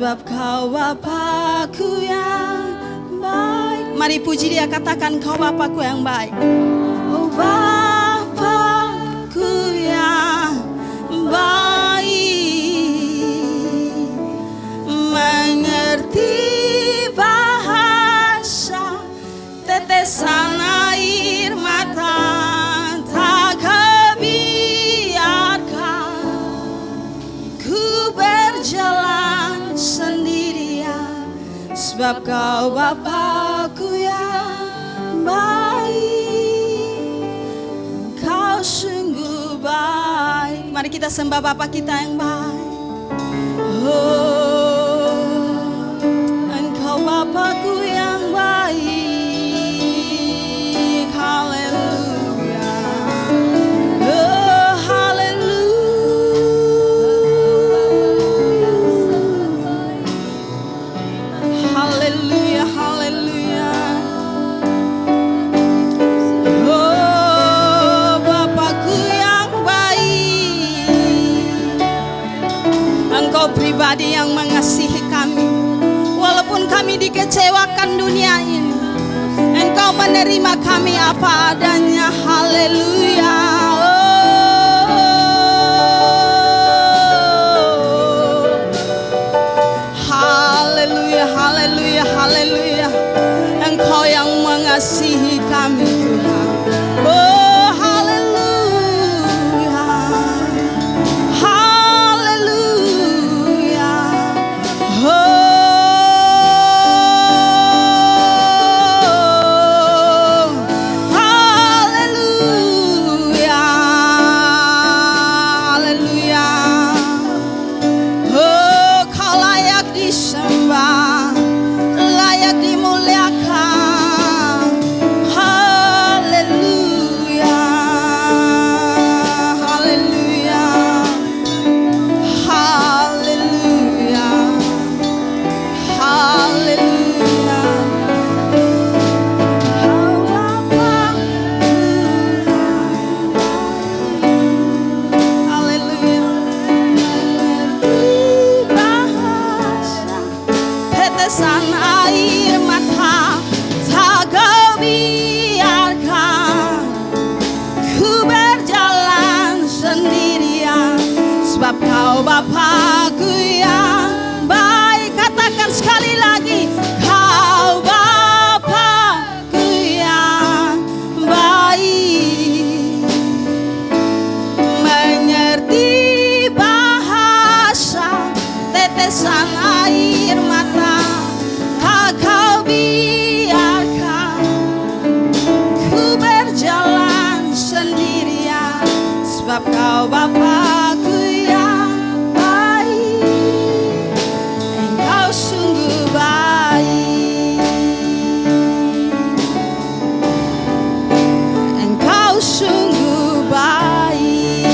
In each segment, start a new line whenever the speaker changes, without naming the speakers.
sebab Kau Bapa-Ku yang baik. Mari puji Dia, katakan Kau Bapa-Ku yang baik. Oh Bapa-Ku yang baik, mengerti bahasa tetesan air mata, tak kebiarkan ku berjalan sendirian, sebab Kau Bapa-Ku yang baik, Kau sungguh baik. Mari kita sembah Bapa kita yang baik. Oh, Engkau Bapa-Ku yang baik. Haleluya. Oh, haleluya. Haleluya, haleluya. Oh, Bapa-Ku yang baik. Engkau pribadi yang mengasihi kami. Walaupun kami dikecewakan dunia ini, Engkau menerima kami apa adanya. Haleluya. Oh, haleluya, haleluya, haleluya. Engkau yang mengasihi kami, Tuhan. Oh, haleluya. Haleluya. Oh, haleluya. Haleluya. Oh, Kau layak disembah, layak dimuliakan. Haleluya. Haleluya. Haleluya. Haleluya. Haleluya. Bahasa tetesan air mata, tak Kau biarkan ku berjalan sendirian, sebab Kau Bapa-Ku yang baik. Katakan sekali lagi, Kau Bapa-Ku yang baik, mengerti bahasa tetesan air mata, tak Kau biarkan ku berjalan sendirian, sebab Kau Bapa-Ku yang baik, Engkau sungguh baik, Engkau sungguh baik,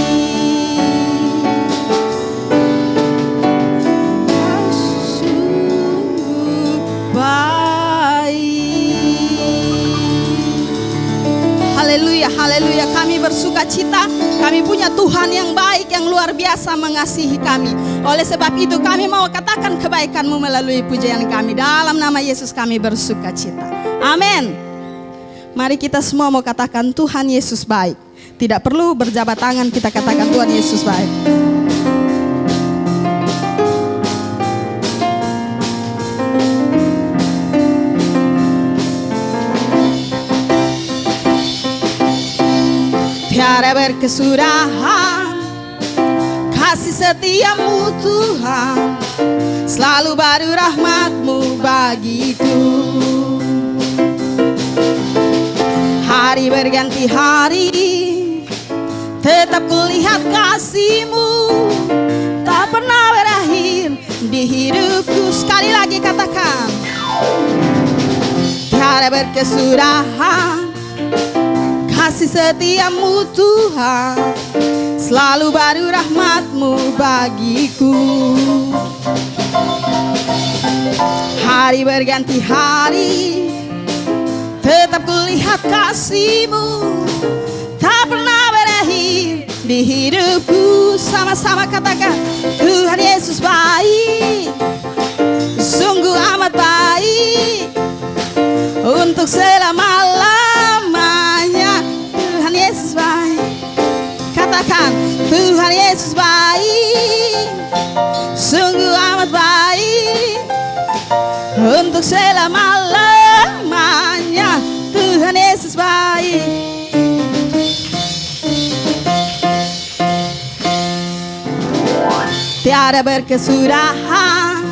Engkau sungguh baik. Haleluya, haleluya. Kami bersuka cita, kami punya Tuhan yang baik, yang luar biasa mengasihi kami. Oleh sebab itu kami mau katakan kebaikan-Mu melalui pujian kami. Dalam nama Yesus kami bersuka cita. Amin. Mari kita semua mau katakan Tuhan Yesus baik. Tidak perlu berjabat tangan, kita katakan Tuhan Yesus baik. Tiada berkesudahan kasih setia-Mu Tuhan, selalu baru rahmat-Mu bagiku. Hari berganti hari, tetap kulihat kasih-Mu, tak pernah berakhir di hidupku. Sekali lagi katakan, tiada berkesudahan kasih setia-Mu Tuhan, selalu baru rahmat-Mu bagiku. Hari berganti hari, tetap kulihat kasih-Mu, tak pernah berakhir di hidupku. Sama-sama katakan, Tuhan Yesus baik. untuk selama-lamanya. Tuhan Yesus baik. Katakan, Tuhan Yesus baik, sungguh amat baik, untuk selama-lamanya. Tuhan Yesus baik. Tiada berkesudahan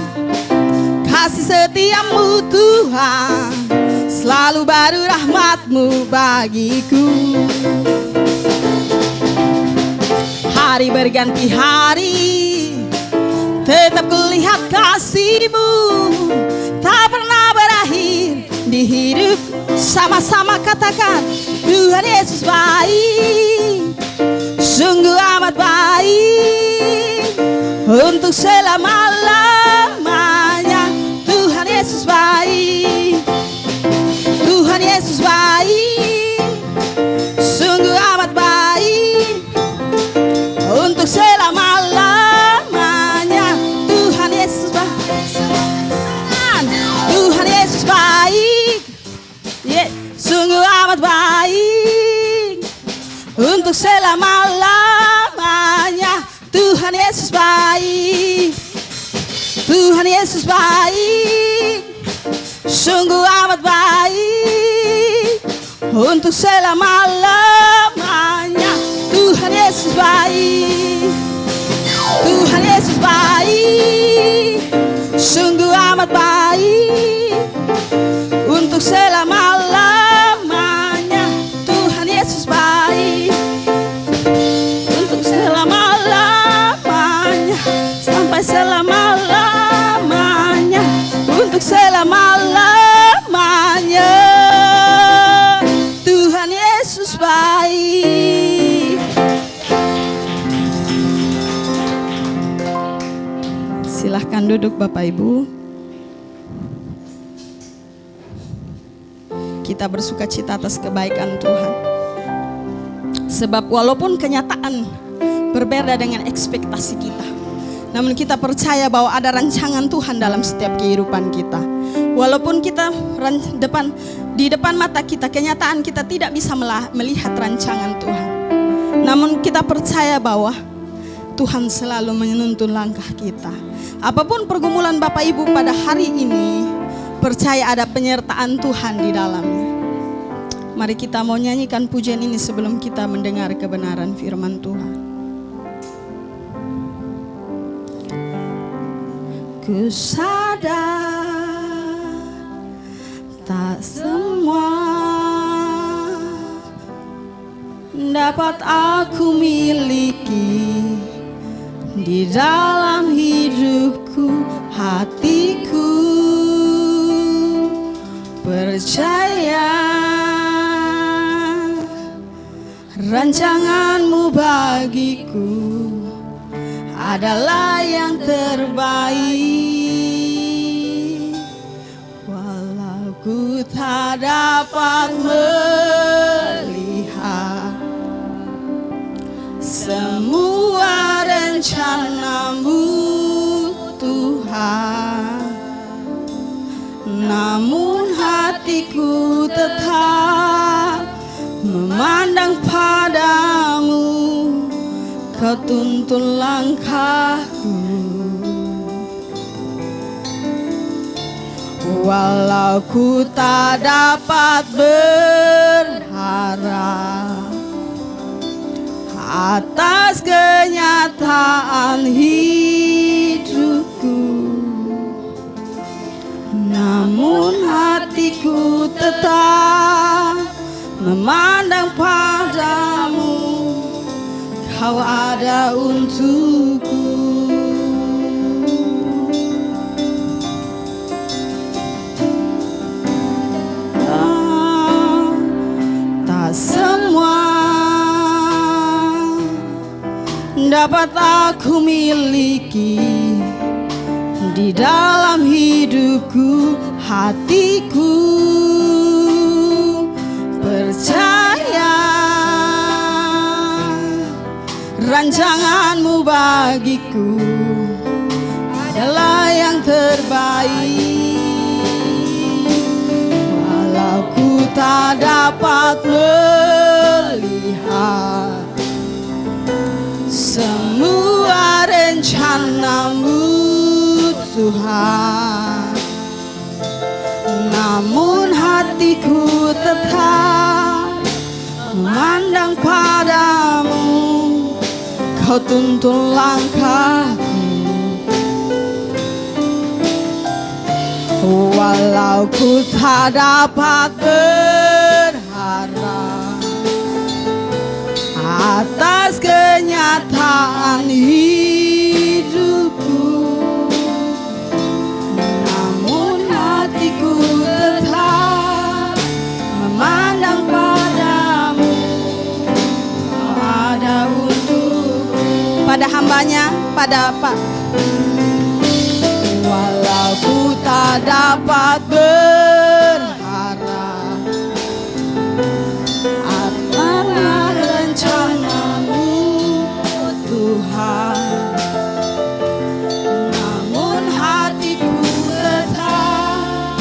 kasih setiamu Tuhan, selalu baru rahmat-Mu bagiku. Hari berganti hari, tetap kulihat kasih-Mu, tak pernah berakhir di hidup. Sama-sama katakan, Tuhan Yesus baik, sungguh amat baik, untuk selama-lamanya. Tuhan Yesus baik, Tuhan Yesus baik, sungguh amat baik, untuk selama-lamanya. Tuhan Yesus baik, Tuhan Yesus baik, sungguh amat baik, untuk selama-lamanya. Tuhan Yesus baik, Tuhan Yesus baik, sungguh amat baik, untuk selama-lamanya. Tuhan Yesus baik, Tuhan Yesus baik, sungguh amat baik, untuk selama-lamanya. Tuhan Yesus baik, untuk selama-lamanya, sampai selama-lamanya, untuk selama-lamanya. Tuhan Yesus baik. Silahkan duduk Bapak Ibu. Kita bersuka cita atas kebaikan Tuhan. Sebab walaupun kenyataan berbeda dengan ekspektasi kita, namun kita percaya bahwa ada rancangan Tuhan dalam setiap kehidupan kita. Walaupun kita di depan mata kita, kenyataan kita tidak bisa melihat rancangan Tuhan, namun kita percaya bahwa Tuhan selalu menuntun langkah kita. Apapun pergumulan Bapak Ibu pada hari ini, percaya ada penyertaan Tuhan di dalamnya. Mari kita mau nyanyikan pujian ini sebelum kita mendengar kebenaran firman Tuhan. Ku sadar tak semua dapat aku miliki di dalam hidupku, hatiku percaya rancangan-Mu bagiku adalah yang terbaik. Walau ku tak dapat melihat semua rencana-Mu Tuhan, namun hatiku tetap memandang padamu, Kau tuntun langkahku. Walau ku tak dapat berharap atas kenyataan hidupku, namun hatiku tetap memandang padamu, Kau ada untukku. Tak semua dapat aku miliki di dalam hidupku, hatiku percaya rancangan-Mu bagiku adalah yang terbaik. Walau ku Tuhan. Namun hatiku tetap memandang padamu, Kau tuntun langkahku. Walau ku tak dapat berharap atas kenyataan hidupku, namun hatiku tetap memandang padamu. Kau ada untuk pada hambanya, pada Pak. Walau ku tak dapat berharap atas rencana-Mu, Tuhan, namun hatiku tetap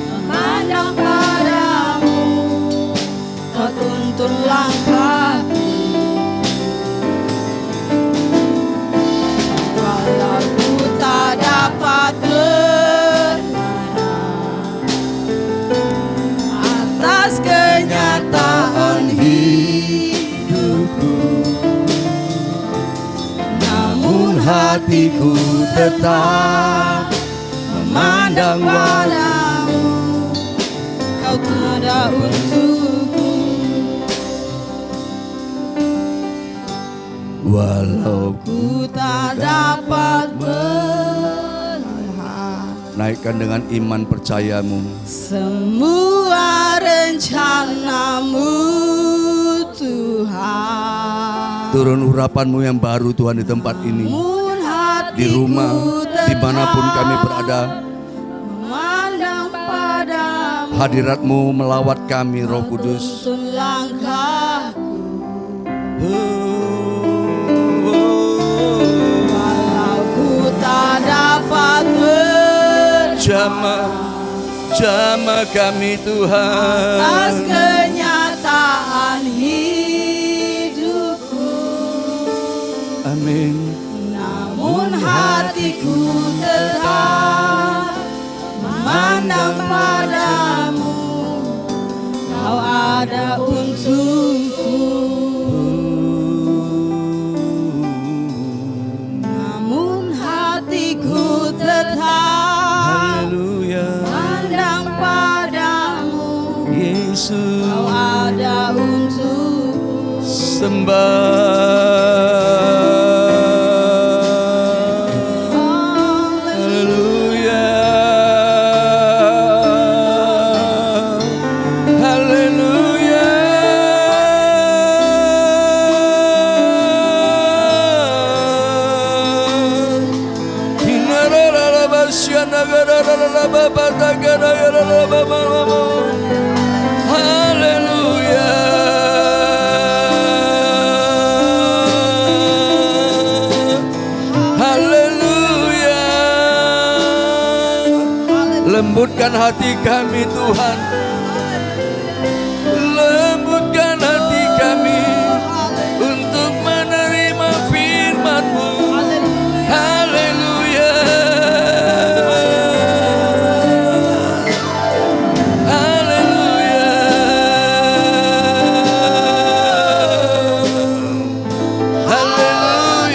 memandang padamu. Kau tuntun langkahku. Walau ku tak dapat berharap atas kenyataan hidupku, namun hatiku tetap memandang padamu. Kau ada untukku.
Walau
Ku tak dapat berharap.
naikkan dengan iman percayamu.
Semua rencana-Mu, Tuhan.
Turun urapan-Mu yang baru Tuhan di tempat ini,
Namun hatiku
di rumah,
tetap
dimanapun kami berada.
memandang padamu.
Hadirat-Mu melawat kami, Roh Kudus.
Tuntun langkahku. Walau ku tak dapat
Jamah kami Tuhan.
atas kenyataan hidupku,
Amin.
namun hatiku tetap memandang padamu. Kau ada untukku, namun hatiku tetap
Haleluya.
memandang padamu.
Yesus.
Kau ada untukku.
Haleluya. Haleluya. Haleluya. Haleluya. Lembutkan hati kami Tuhan. Lembutkan hati kami untuk menerima firman-Mu. Haleluya. Haleluya. Haleluya.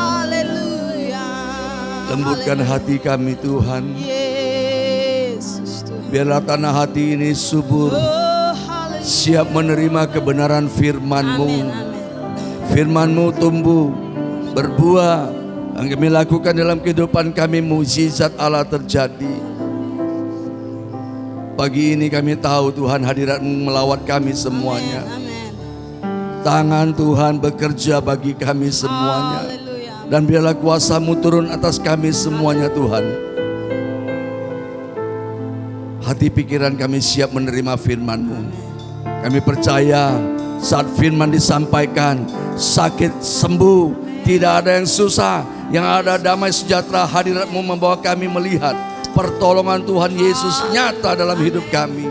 Haleluya. Lembutkan hati kami Tuhan.
Yesus Tuhan.
Biarlah tanah hati ini subur, siap menerima kebenaran firman-Mu.
Amin, amin.
Firman-Mu tumbuh, berbuah, yang kami lakukan dalam kehidupan kami, mukjizat Allah terjadi. Pagi ini kami tahu Tuhan hadirat-Mu melawat kami semuanya.
Amin.
Tangan Tuhan bekerja bagi kami semuanya.
Haleluya.
Dan biarlah kuasa-Mu turun atas kami semuanya Tuhan. Hati pikiran kami siap menerima firman-Mu. Kami percaya saat firman disampaikan, sakit sembuh, tidak ada yang susah, yang ada damai sejahtera. Hadirat-Mu membawa kami melihat pertolongan Tuhan Yesus nyata dalam hidup kami.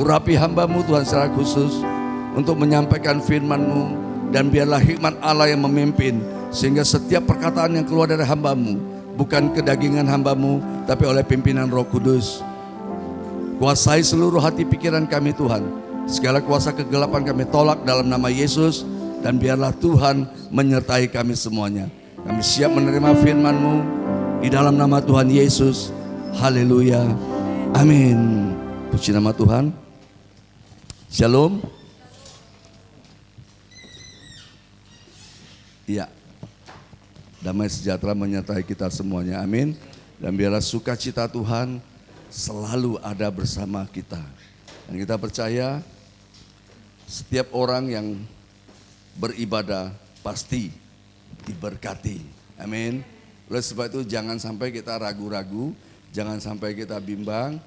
Urapi hamba-Mu Tuhan secara khusus untuk menyampaikan firman-Mu, dan biarlah hikmat Allah yang memimpin, sehingga setiap perkataan yang keluar dari hamba-Mu bukan kedagingan hamba-Mu, tapi oleh pimpinan Roh Kudus. Kuasai seluruh hati pikiran kami Tuhan. Segala kuasa kegelapan kami tolak dalam nama Yesus, dan biarlah Tuhan menyertai kami semuanya. Kami siap menerima firman-Mu di dalam nama Tuhan Yesus. Haleluya. Amin. Puji nama Tuhan. Shalom. Iya. Damai sejahtera menyertai kita semuanya. Amin. Dan biarlah sukacita Tuhan selalu ada bersama kita. Dan kita percaya setiap orang yang beribadah pasti diberkati. Amin. Oleh sebab itu jangan sampai kita ragu-ragu, jangan sampai kita bimbang,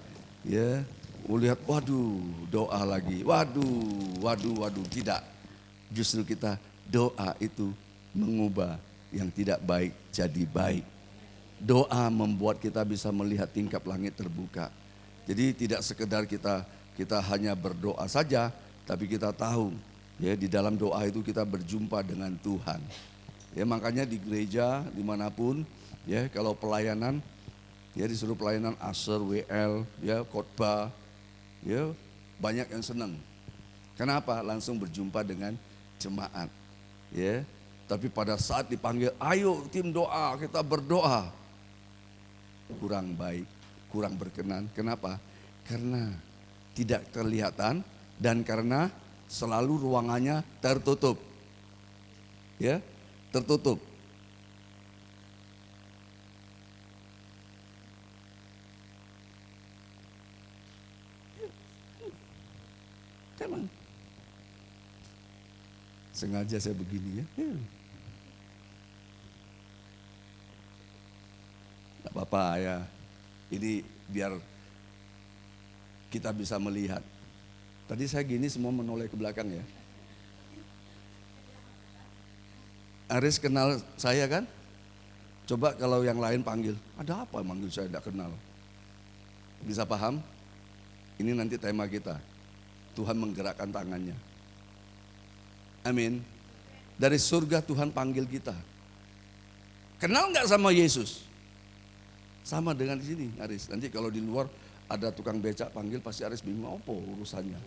ya. Lihat, waduh, doa lagi. Waduh, tidak. Justru kita doa itu mengubah yang tidak baik jadi baik. Doa membuat kita bisa melihat tingkap langit terbuka. Jadi tidak sekedar kita hanya berdoa saja, tapi kita tahu ya di dalam doa itu kita berjumpa dengan Tuhan. Ya makanya di gereja dimanapun ya kalau pelayanan ya disuruh pelayanan asar, WL, ya khotbah, ya banyak yang senang. Kenapa? Langsung berjumpa dengan jemaat. Ya, tapi pada saat dipanggil, ayo tim doa, kita berdoa. Kurang baik, kurang berkenan. Kenapa? Karena tidak kelihatan dan karena selalu ruangannya tertutup. Ya, tertutup. Jangan. Sengaja saya begini ya. Gak apa-apa ya. Ini biar kita bisa melihat. Tadi saya gini semua menoleh ke belakang ya. Aris kenal saya kan? Coba kalau yang lain panggil. Ada apa manggil saya tidak kenal? Bisa paham? Ini nanti tema kita. Tuhan menggerakkan tangannya. Amin. Dari surga Tuhan panggil kita. Kenal nggak sama Yesus? Sama dengan di sini, Aris. Nanti kalau di luar ada tukang becak panggil, pasti Aris bingung apa urusannya.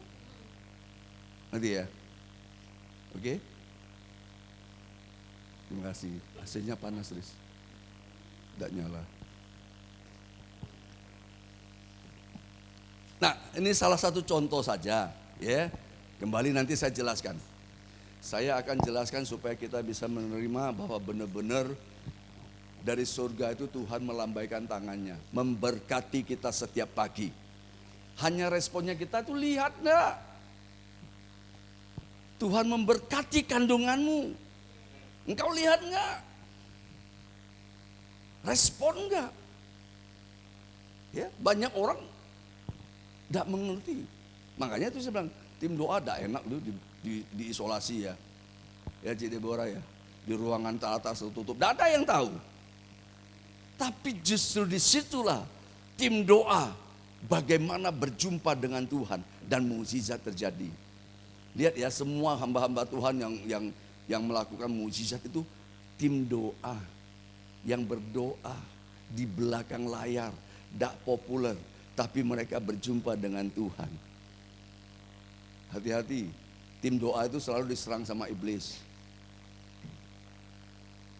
Nanti ya. Oke? Terima kasih. AC-nya panas, Aris. Tidak nyala. Nah, ini salah satu contoh saja, ya. Kembali nanti saya jelaskan. Saya akan jelaskan supaya kita bisa menerima bahwa benar-benar dari surga itu Tuhan melambaikan tangannya, memberkati kita setiap pagi. Hanya responnya kita tuh lihat enggak? Tuhan memberkati kandunganmu. Engkau lihat enggak? Respon enggak? Ya, banyak orang tidak mengerti. Makanya itu saya bilang, tim doa tidak enak lu di isolasi ya. Ya Cik Deborah ya. Di ruangan teratas tertutup. Tidak ada yang tahu. Tapi justru disitulah tim doa bagaimana berjumpa dengan Tuhan dan mukjizat terjadi. Lihat ya semua hamba-hamba Tuhan yang melakukan mukjizat itu tim doa yang berdoa di belakang layar, tidak populer, tapi mereka berjumpa dengan Tuhan. Hati-hati, tim doa itu selalu diserang sama iblis.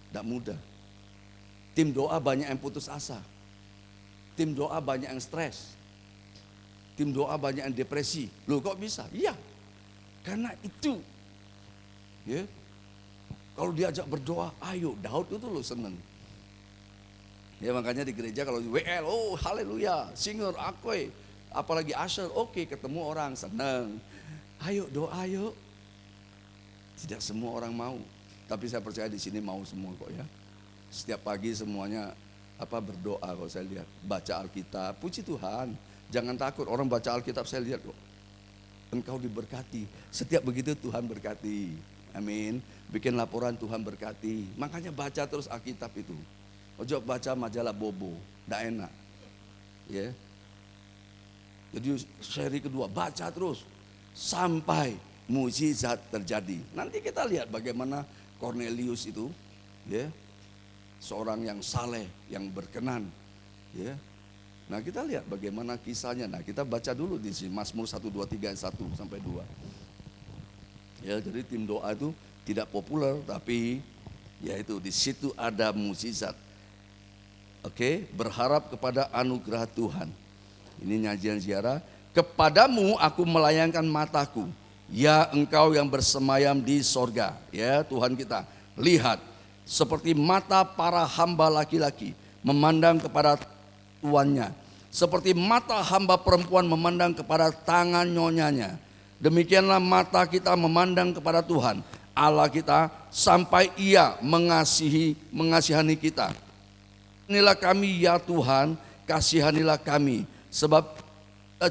Tidak mudah. Tim doa banyak yang putus asa. Tim doa banyak yang stres. Tim doa banyak yang depresi. Loh kok bisa? Iya. Karena itu. Ya. Kalau diajak berdoa, ayo Daud itu lo seneng. Ya makanya di gereja kalau di WL, oh haleluya, singer, akwe, apalagi usher, oke, ketemu orang seneng. Ayo doa yuk. Tidak semua orang mau. Tapi saya percaya di sini mau semua kok ya. Setiap pagi semuanya berdoa kalau saya lihat. Baca Alkitab, puji Tuhan. Jangan takut, orang baca Alkitab saya lihat kok. engkau diberkati. Setiap begitu Tuhan berkati. Amin. Bikin laporan Tuhan berkati. Makanya baca terus Alkitab itu. Ojo baca majalah bobo, nggak enak. Ya. Jadi seri kedua baca terus sampai mukjizat terjadi. Nanti kita lihat bagaimana Cornelius itu, ya, seorang yang saleh, yang berkenan, ya. Nah kita lihat bagaimana kisahnya. Nah kita baca dulu di sini Mazmur 1, 2, 3, 1 sampai 2. Ya, jadi tim doa itu tidak populer, tapi ya itu di situ ada mukjizat. Oke, berharap kepada anugerah Tuhan. Ini nyanyian ziarah. Kepadamu aku melayangkan mataku, ya engkau yang bersemayam di sorga. Ya Tuhan kita, lihat seperti mata para hamba laki-laki memandang kepada tuannya, seperti mata hamba perempuan memandang kepada tangan nyonyanya. Demikianlah mata kita memandang kepada Tuhan Allah kita sampai Ia mengasihani kita. Inilah kami ya Tuhan, kasihanilah kami, sebab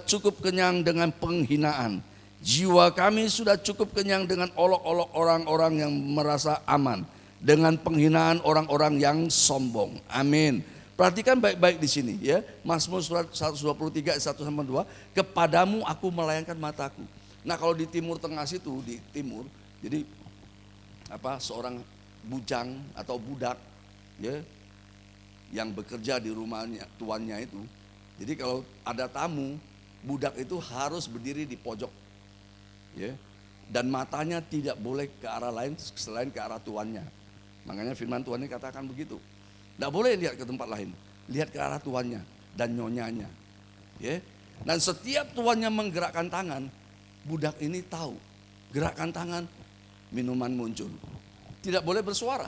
cukup kenyang dengan penghinaan. Jiwa kami sudah cukup kenyang dengan olok-olok orang-orang yang merasa aman, dengan penghinaan orang-orang yang sombong. Amin. Perhatikan baik-baik di sini ya. Mazmur surat 123 1 sampai 2, kepadamu aku melayangkan mataku. Nah, kalau di Timur Tengah situ, di timur, jadi seorang bujang atau budak ya, yang bekerja di rumahnya tuannya itu. Jadi kalau ada tamu, budak itu harus berdiri di pojok. Ya. Dan matanya tidak boleh ke arah lain selain ke arah tuannya. Makanya firman Tuhan ini katakan begitu. Tidak boleh lihat ke tempat lain, lihat ke arah tuannya dan nyonyanya. Ya. Dan setiap tuannya menggerakkan tangan, budak ini tahu, gerakan tangan, minuman muncul. Tidak boleh bersuara.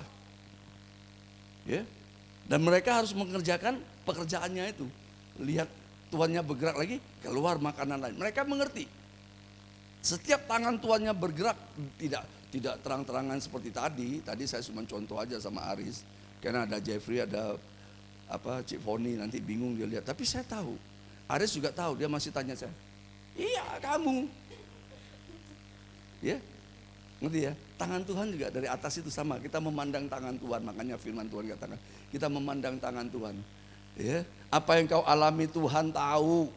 Ya. Dan mereka harus mengerjakan pekerjaannya itu. Lihat tuannya bergerak lagi, keluar makanan lain. Mereka mengerti. Setiap tangan tuannya bergerak, tidak terang-terangan seperti tadi. Tadi saya cuma contoh aja sama Aris. Karena ada Jeffrey, ada Cik Foni, nanti bingung dia lihat. Tapi saya tahu, Aris juga tahu, dia masih tanya saya. Iya kamu. Ya, ngerti ya? Tangan Tuhan juga dari atas itu sama. Kita memandang tangan Tuhan, makanya firman Tuhan katakan, kita memandang tangan Tuhan. Ya, apa yang kau alami Tuhan tahu.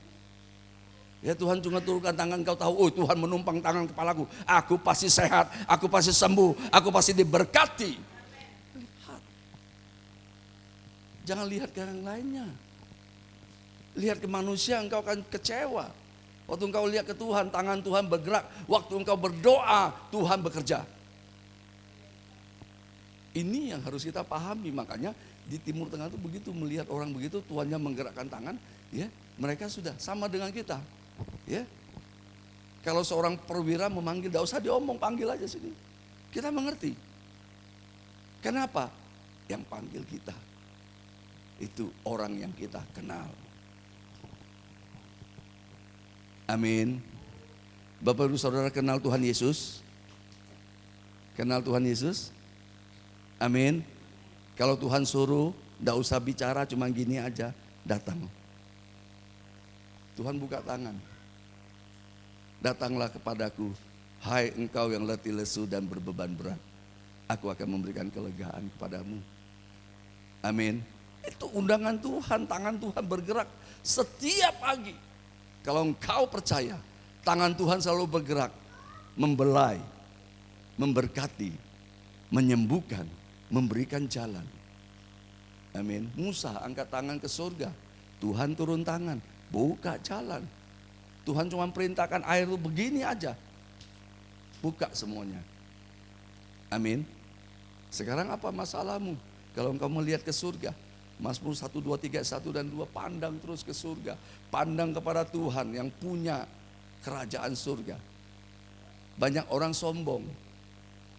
Ya Tuhan cuma turunkan tangan kau tahu, oh Tuhan menumpang tangan kepalaku, aku pasti sehat, aku pasti sembuh, aku pasti diberkati. Lihat. Jangan lihat ke yang lainnya. Lihat ke manusia engkau akan kecewa. Waktu engkau lihat ke Tuhan, tangan Tuhan bergerak. Waktu engkau berdoa, Tuhan bekerja. Ini yang harus kita pahami, makanya di Timur Tengah itu begitu, melihat orang begitu, tuannya menggerakkan tangan, ya mereka sudah sama dengan kita. Ya, kalau seorang perwira memanggil, tidak usah diomong, panggil aja sini. Kita mengerti. Kenapa? Yang panggil kita itu orang yang kita kenal. Amin. Bapak Ibu Saudara kenal Tuhan Yesus? Kenal Tuhan Yesus? Amin. Kalau Tuhan suruh, tidak usah bicara, cuma gini aja, datang. Tuhan buka tangan. Datanglah kepadaku, hai engkau yang letih lesu dan berbeban berat. Aku akan memberikan kelegaan kepadamu. Amin. Itu undangan Tuhan, tangan Tuhan bergerak setiap pagi. Kalau engkau percaya, tangan Tuhan selalu bergerak, membelai, memberkati, menyembuhkan, memberikan jalan. Amin. Musa angkat tangan ke surga, Tuhan turun tangan, buka jalan. Tuhan cuma perintahkan air itu begini aja, buka semuanya. Amin. Sekarang apa masalahmu? Kalau engkau melihat ke surga, Mazmur 1, 2, 3, 1 dan 2, pandang terus ke surga. Pandang kepada Tuhan yang punya kerajaan surga. Banyak orang sombong.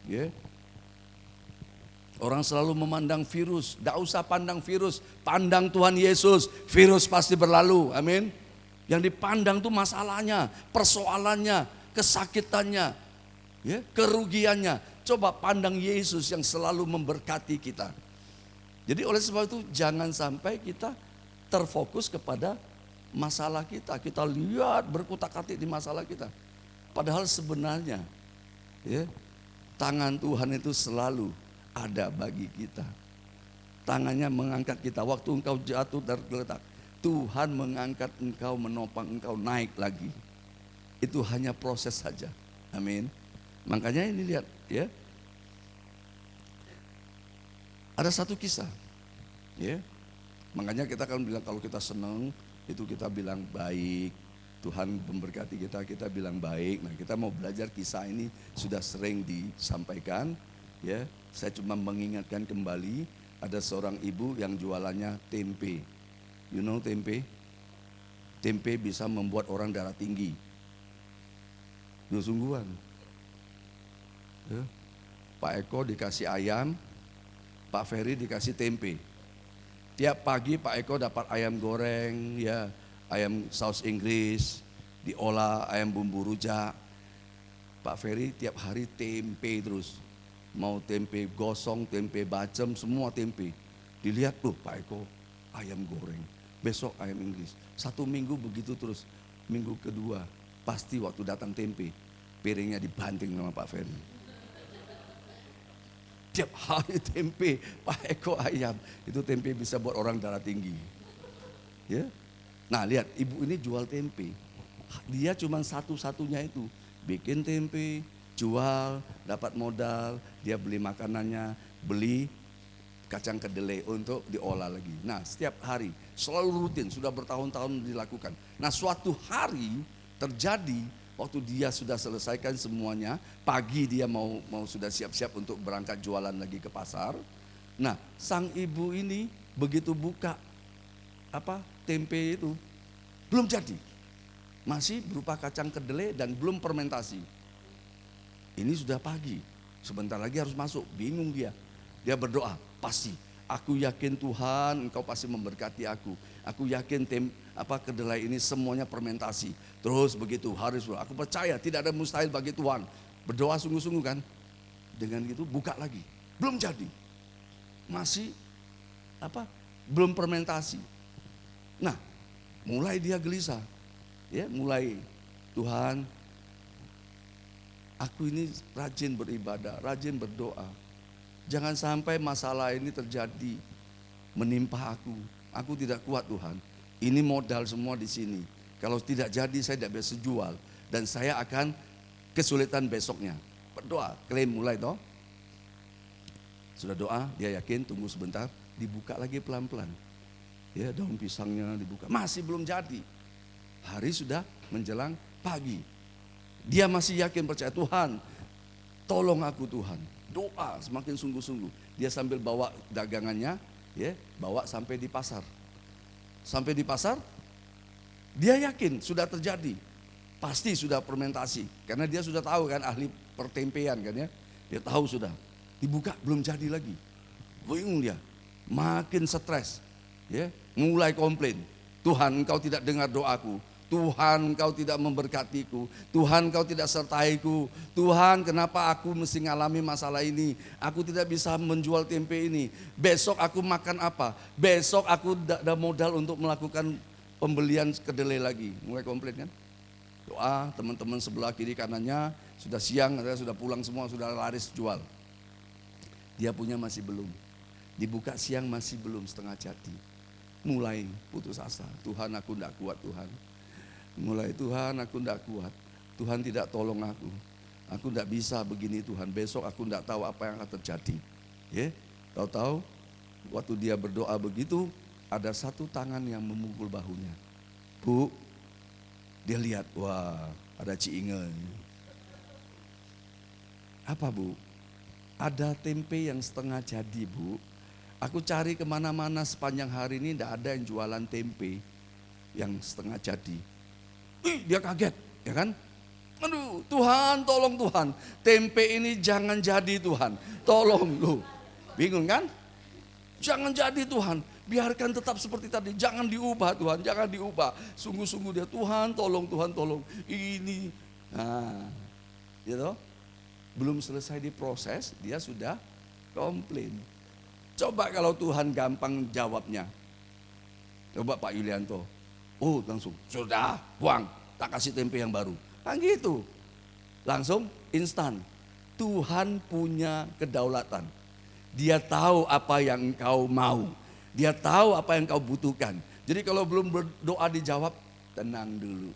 Ya. Orang selalu memandang virus. Tidak usah pandang virus, pandang Tuhan Yesus. Virus pasti berlalu, amin. Yang dipandang itu masalahnya, persoalannya, kesakitannya, ya, kerugiannya. Coba pandang Yesus yang selalu memberkati kita. Jadi oleh sebab itu jangan sampai kita terfokus kepada masalah kita. Kita lihat berkutak-katik di masalah kita. Padahal sebenarnya ya, tangan Tuhan itu selalu ada bagi kita. Tangannya mengangkat kita waktu engkau jatuh tergeletak. Tuhan mengangkat engkau, menopang engkau naik lagi. Itu hanya proses saja. Amin. Makanya ini lihat ya. Ada satu kisah. Ya. Makanya kita kan bilang kalau kita senang itu kita bilang baik. Tuhan memberkati kita, kita bilang baik. Nah, kita mau belajar kisah ini sudah sering disampaikan ya. Saya cuma mengingatkan kembali ada seorang ibu yang jualannya tempe. You know tempe? Tempe bisa membuat orang darah tinggi. Itu sungguhan. Ya. Pak Eko dikasih ayam, Pak Ferry dikasih tempe. Tiap pagi Pak Eko dapat ayam goreng, ya, ayam saus Inggris, diolah, ayam bumbu rujak. Pak Ferry tiap hari tempe terus. Mau tempe gosong, tempe bacem, semua tempe. Dilihat tuh Pak Eko, ayam goreng. Besok ayam Inggris. 1 minggu begitu terus. Minggu kedua, pasti waktu datang tempe, piringnya dibanting sama Pak Ferry. Tiap hari tempe, Pak Eko ayam. Itu tempe bisa buat orang darah tinggi. Ya. Nah lihat, ibu ini jual tempe. Dia cuma satu-satunya itu. Bikin tempe, jual, dapat modal, dia beli makanannya, beli kacang kedelai untuk diolah lagi. Nah setiap hari, selalu rutin, sudah bertahun-tahun dilakukan. Nah suatu hari terjadi, waktu dia sudah selesaikan semuanya, pagi dia mau sudah siap-siap untuk berangkat jualan lagi ke pasar. Nah sang ibu ini begitu buka tempe itu, belum jadi. Masih berupa kacang kedelai dan belum fermentasi. Ini sudah pagi, sebentar lagi harus masuk, bingung dia. Dia berdoa, pasti aku yakin Tuhan engkau pasti memberkati aku. Aku yakin kedelai ini semuanya fermentasi. Terus begitu harus, aku percaya tidak ada mustahil bagi Tuhan. Berdoa sungguh-sungguh kan. Dengan gitu buka lagi, belum jadi. Masih belum fermentasi. Nah, mulai dia gelisah. Ya, mulai Tuhan, aku ini rajin beribadah, rajin berdoa. Jangan sampai masalah ini terjadi menimpa aku. Aku tidak kuat Tuhan. Ini modal semua di sini. Kalau tidak jadi saya tidak bisa jual dan saya akan kesulitan besoknya. Berdoa, klaim mulai toh. Sudah doa, dia yakin, tunggu sebentar, dibuka lagi pelan-pelan. Ya, daun pisangnya dibuka, masih belum jadi. Hari sudah menjelang pagi. Dia masih yakin percaya Tuhan, tolong aku Tuhan. Doa semakin sungguh-sungguh. Dia sambil bawa dagangannya, ya, bawa sampai di pasar. Sampai di pasar, dia yakin sudah terjadi. Pasti sudah fermentasi. Karena dia sudah tahu kan, ahli pertempean kan ya. Dia tahu sudah. Dibuka belum jadi lagi. Bingung dia. Makin stres. Ya, mulai komplain. Tuhan engkau tidak dengar doaku. Tuhan engkau tidak memberkatiku. Tuhan engkau tidak sertaiku. Tuhan kenapa aku mesti ngalami masalah ini. Aku tidak bisa menjual tempe ini. Besok aku makan apa. Besok aku tidak ada modal untuk melakukan pembelian kedelai lagi. Mulai komplain kan. Doa teman-teman sebelah kiri kanannya. Sudah siang, sudah pulang semua, sudah laris jual. Dia punya masih belum. Dibuka siang masih belum, setengah jadi. Mulai putus asa. Tuhan aku tidak kuat Tuhan. Mulai Tuhan aku tidak kuat. Tuhan tidak tolong aku. Aku tidak bisa begini Tuhan. Besok aku tidak tahu apa yang akan terjadi. Ya, tahu-tahu waktu dia berdoa begitu, ada satu tangan yang memukul bahunya. Bu, dia lihat, wah ada Ciinge. Apa bu? Ada tempe yang setengah jadi bu. Aku cari kemana-mana sepanjang hari ini tidak ada yang jualan tempe yang setengah jadi. Dia kaget, ya kan? Aduh, Tuhan, tolong Tuhan. Tempe ini jangan jadi Tuhan. Tolong lu. Bingung kan? Jangan jadi Tuhan. Biarkan tetap seperti tadi. Jangan diubah Tuhan, jangan diubah. Sungguh-sungguh dia, Tuhan, tolong Tuhan, tolong. Ini. Nah, gitu. Belum selesai diproses, dia sudah komplain. Coba kalau Tuhan gampang jawabnya. Coba Pak Yulianto. Oh langsung, sudah buang, tak kasih tempe yang baru. Kan gitu. langsung instan. Tuhan punya kedaulatan. Dia tahu apa yang engkau mau. Dia tahu apa yang engkau butuhkan. Jadi kalau belum berdoa dijawab, tenang dulu.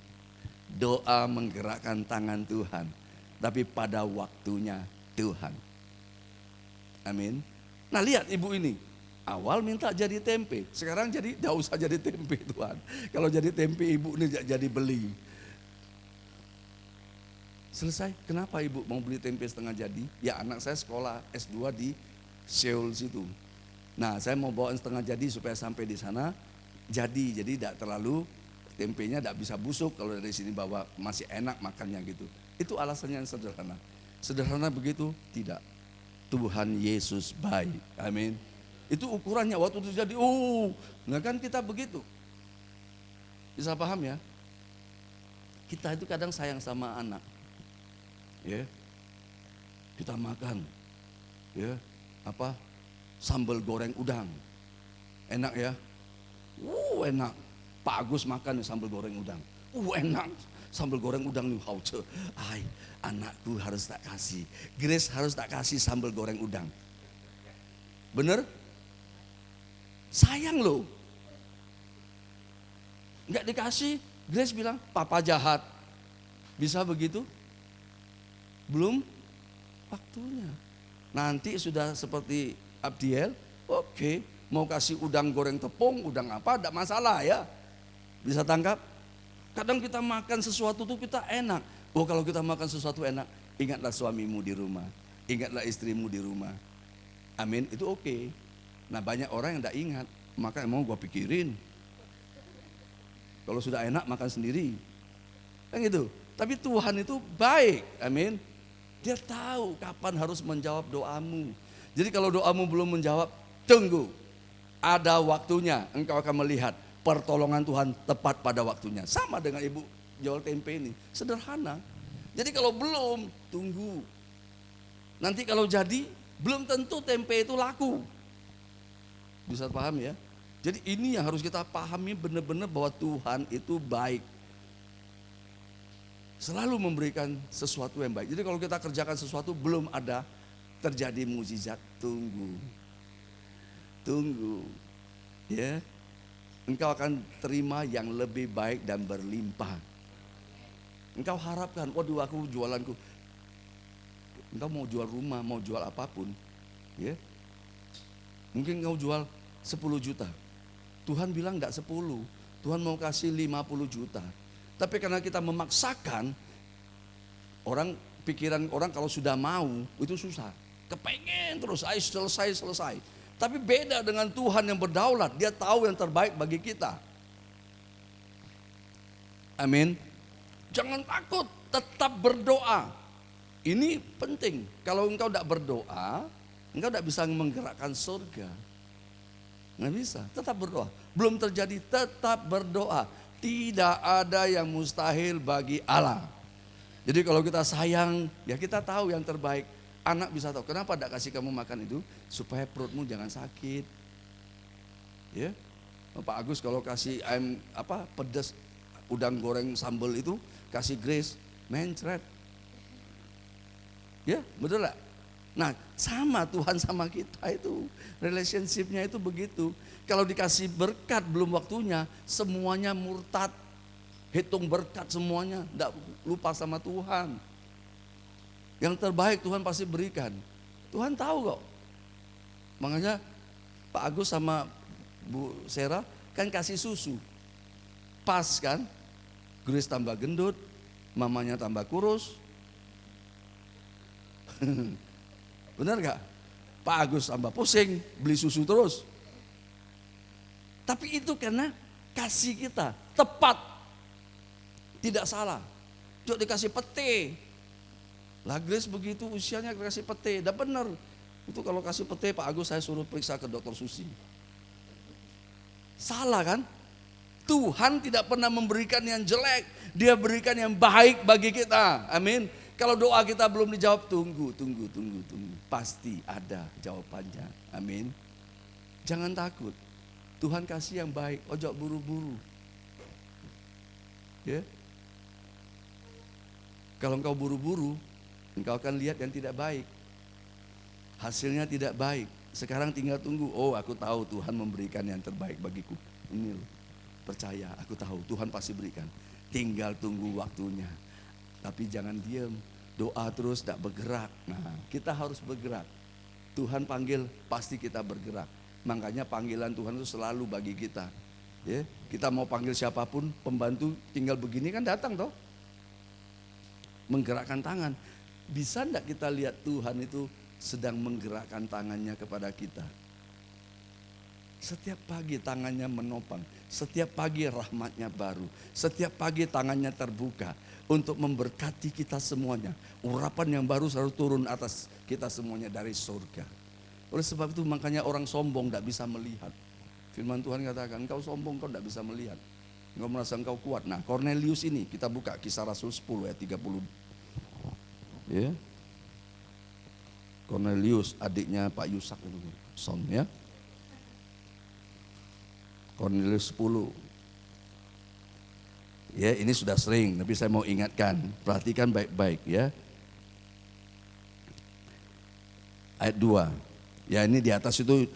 Doa menggerakkan tangan Tuhan. Tapi pada waktunya Tuhan. Amin. Nah lihat ibu ini. Awal minta jadi tempe. Sekarang jadi tidak usah jadi tempe Tuhan. Kalau jadi tempe ibu ini jadi beli. Selesai. Kenapa ibu mau beli tempe setengah jadi? Ya anak saya sekolah S2 di Seoul situ. Nah saya mau bawa setengah jadi supaya sampai di sana jadi tidak terlalu tempenya tidak bisa busuk kalau dari sini bawa masih enak makannya gitu. Itu alasannya yang sederhana. Sederhana begitu? Tidak. Tuhan Yesus baik. Amin. Itu ukurannya waktu itu jadi. Nah kan kita begitu. Bisa paham ya? Kita itu kadang sayang sama anak. Ya. Kita makan. Ya. Sambal goreng udang. Enak ya? Enak. Pak Agus makan sambal goreng udang. Enak. Sambal goreng udang nih hauce. Anakku harus tak kasih. Grace harus tak kasih sambal goreng udang. Bener? Sayang loh. Enggak dikasih. Grace bilang, papa jahat. Bisa begitu? Belum waktunya. Nanti sudah seperti Abdiel, oke, mau kasih udang goreng tepung, udang apa, tidak masalah ya. Bisa tangkap? Kadang kita makan sesuatu tuh kita enak. Kalau kita makan sesuatu enak, ingatlah suamimu di rumah, ingatlah istrimu di rumah. Amin, itu oke. Nah banyak orang yang tidak ingat, maka emang gua pikirin. Kalau sudah enak makan sendiri, kan gitu. Tapi Tuhan itu baik, amin. Dia tahu kapan harus menjawab doamu. Jadi kalau doamu belum menjawab, tunggu. Ada waktunya engkau akan melihat pertolongan Tuhan tepat pada waktunya. Sama dengan ibu jual tempe ini. Sederhana. Jadi kalau belum, tunggu. Nanti kalau jadi, belum tentu tempe itu laku. Bisa paham ya? Jadi ini yang harus kita pahami benar-benar bahwa Tuhan itu baik. Selalu memberikan sesuatu yang baik. Jadi kalau kita kerjakan sesuatu belum ada terjadi mukjizat, tunggu. Tunggu. Ya. Engkau akan terima yang lebih baik dan berlimpah. Engkau harapkan, waduh aku jualanku. Engkau mau jual rumah, mau jual apapun. Ya. Mungkin engkau jual 10 juta. Tuhan bilang enggak 10. Tuhan mau kasih 50 juta. Tapi karena kita memaksakan, pikiran orang kalau sudah mau itu susah. Kepengen terus, ayo selesai. Tapi beda dengan Tuhan yang berdaulat, dia tahu yang terbaik bagi kita. Amin. Jangan takut, tetap berdoa. Ini penting, kalau engkau tidak berdoa, engkau tidak bisa menggerakkan surga. Nggak bisa, tetap berdoa. Belum terjadi, tetap berdoa. Tidak ada yang mustahil bagi Allah. Jadi kalau kita sayang, ya kita tahu yang terbaik. Anak bisa tahu, kenapa tidak kasih kamu makan itu? Supaya perutmu jangan sakit. Ya, Pak Agus kalau kasih ayam pedas, udang goreng sambal itu, kasih Grace, mencret. Ya, betul lah. Nah, sama Tuhan sama kita itu, relationship-nya itu begitu. Kalau dikasih berkat belum waktunya, semuanya murtad. Hitung berkat semuanya, tidak lupa sama Tuhan. Yang terbaik Tuhan pasti berikan. Tuhan tahu kok. Makanya Pak Agus sama Bu Sera kan kasih susu. Pas kan? Grace tambah gendut, mamanya tambah kurus. Benar gak? Pak Agus tambah pusing, beli susu terus. Tapi itu karena kasih kita tepat. Tidak salah. Cuk dikasih pete. Lah Grace begitu usianya dikasih pete. Dah benar. Itu kalau kasih pete Pak Agus saya suruh periksa ke dokter Susi. Salah kan? Tuhan tidak pernah memberikan yang jelek. Dia berikan yang baik bagi kita. Amin. Kalau doa kita belum dijawab, tunggu. Pasti ada jawabannya. Amin. Jangan takut. Tuhan kasih yang baik, ojo buru-buru. Ya. Kalau engkau buru-buru, engkau akan lihat yang tidak baik. Hasilnya tidak baik. Sekarang tinggal tunggu. Oh, aku tahu Tuhan memberikan yang terbaik bagiku. Ini loh, percaya, aku tahu Tuhan pasti berikan. Tinggal tunggu waktunya. Tapi jangan diam, doa terus, tidak bergerak. Nah, kita harus bergerak. Tuhan panggil, pasti kita bergerak. Makanya panggilan Tuhan itu selalu bagi kita. Ya, kita mau panggil siapapun, pembantu tinggal begini kan datang toh. Menggerakkan tangan. Bisa enggak kita lihat Tuhan itu sedang menggerakkan tangannya kepada kita? Setiap pagi tangannya menopang, setiap pagi rahmatnya baru, setiap pagi tangannya terbuka untuk memberkati kita semuanya. Urapan yang baru selalu turun atas kita semuanya dari surga. Oleh sebab itu makanya orang sombong tidak bisa melihat. Firman Tuhan katakan, engkau sombong, kau tidak bisa melihat. Engkau merasa engkau kuat. Nah, Cornelius ini kita buka Kisah Rasul 10 ayat 30. Ya. Cornelius adiknya Pak Yusak itu, Son ya. Cornelius 10. Ya, ini sudah sering, tapi saya mau ingatkan, perhatikan baik-baik ya. Ayat 2. Ya, ini di atas itu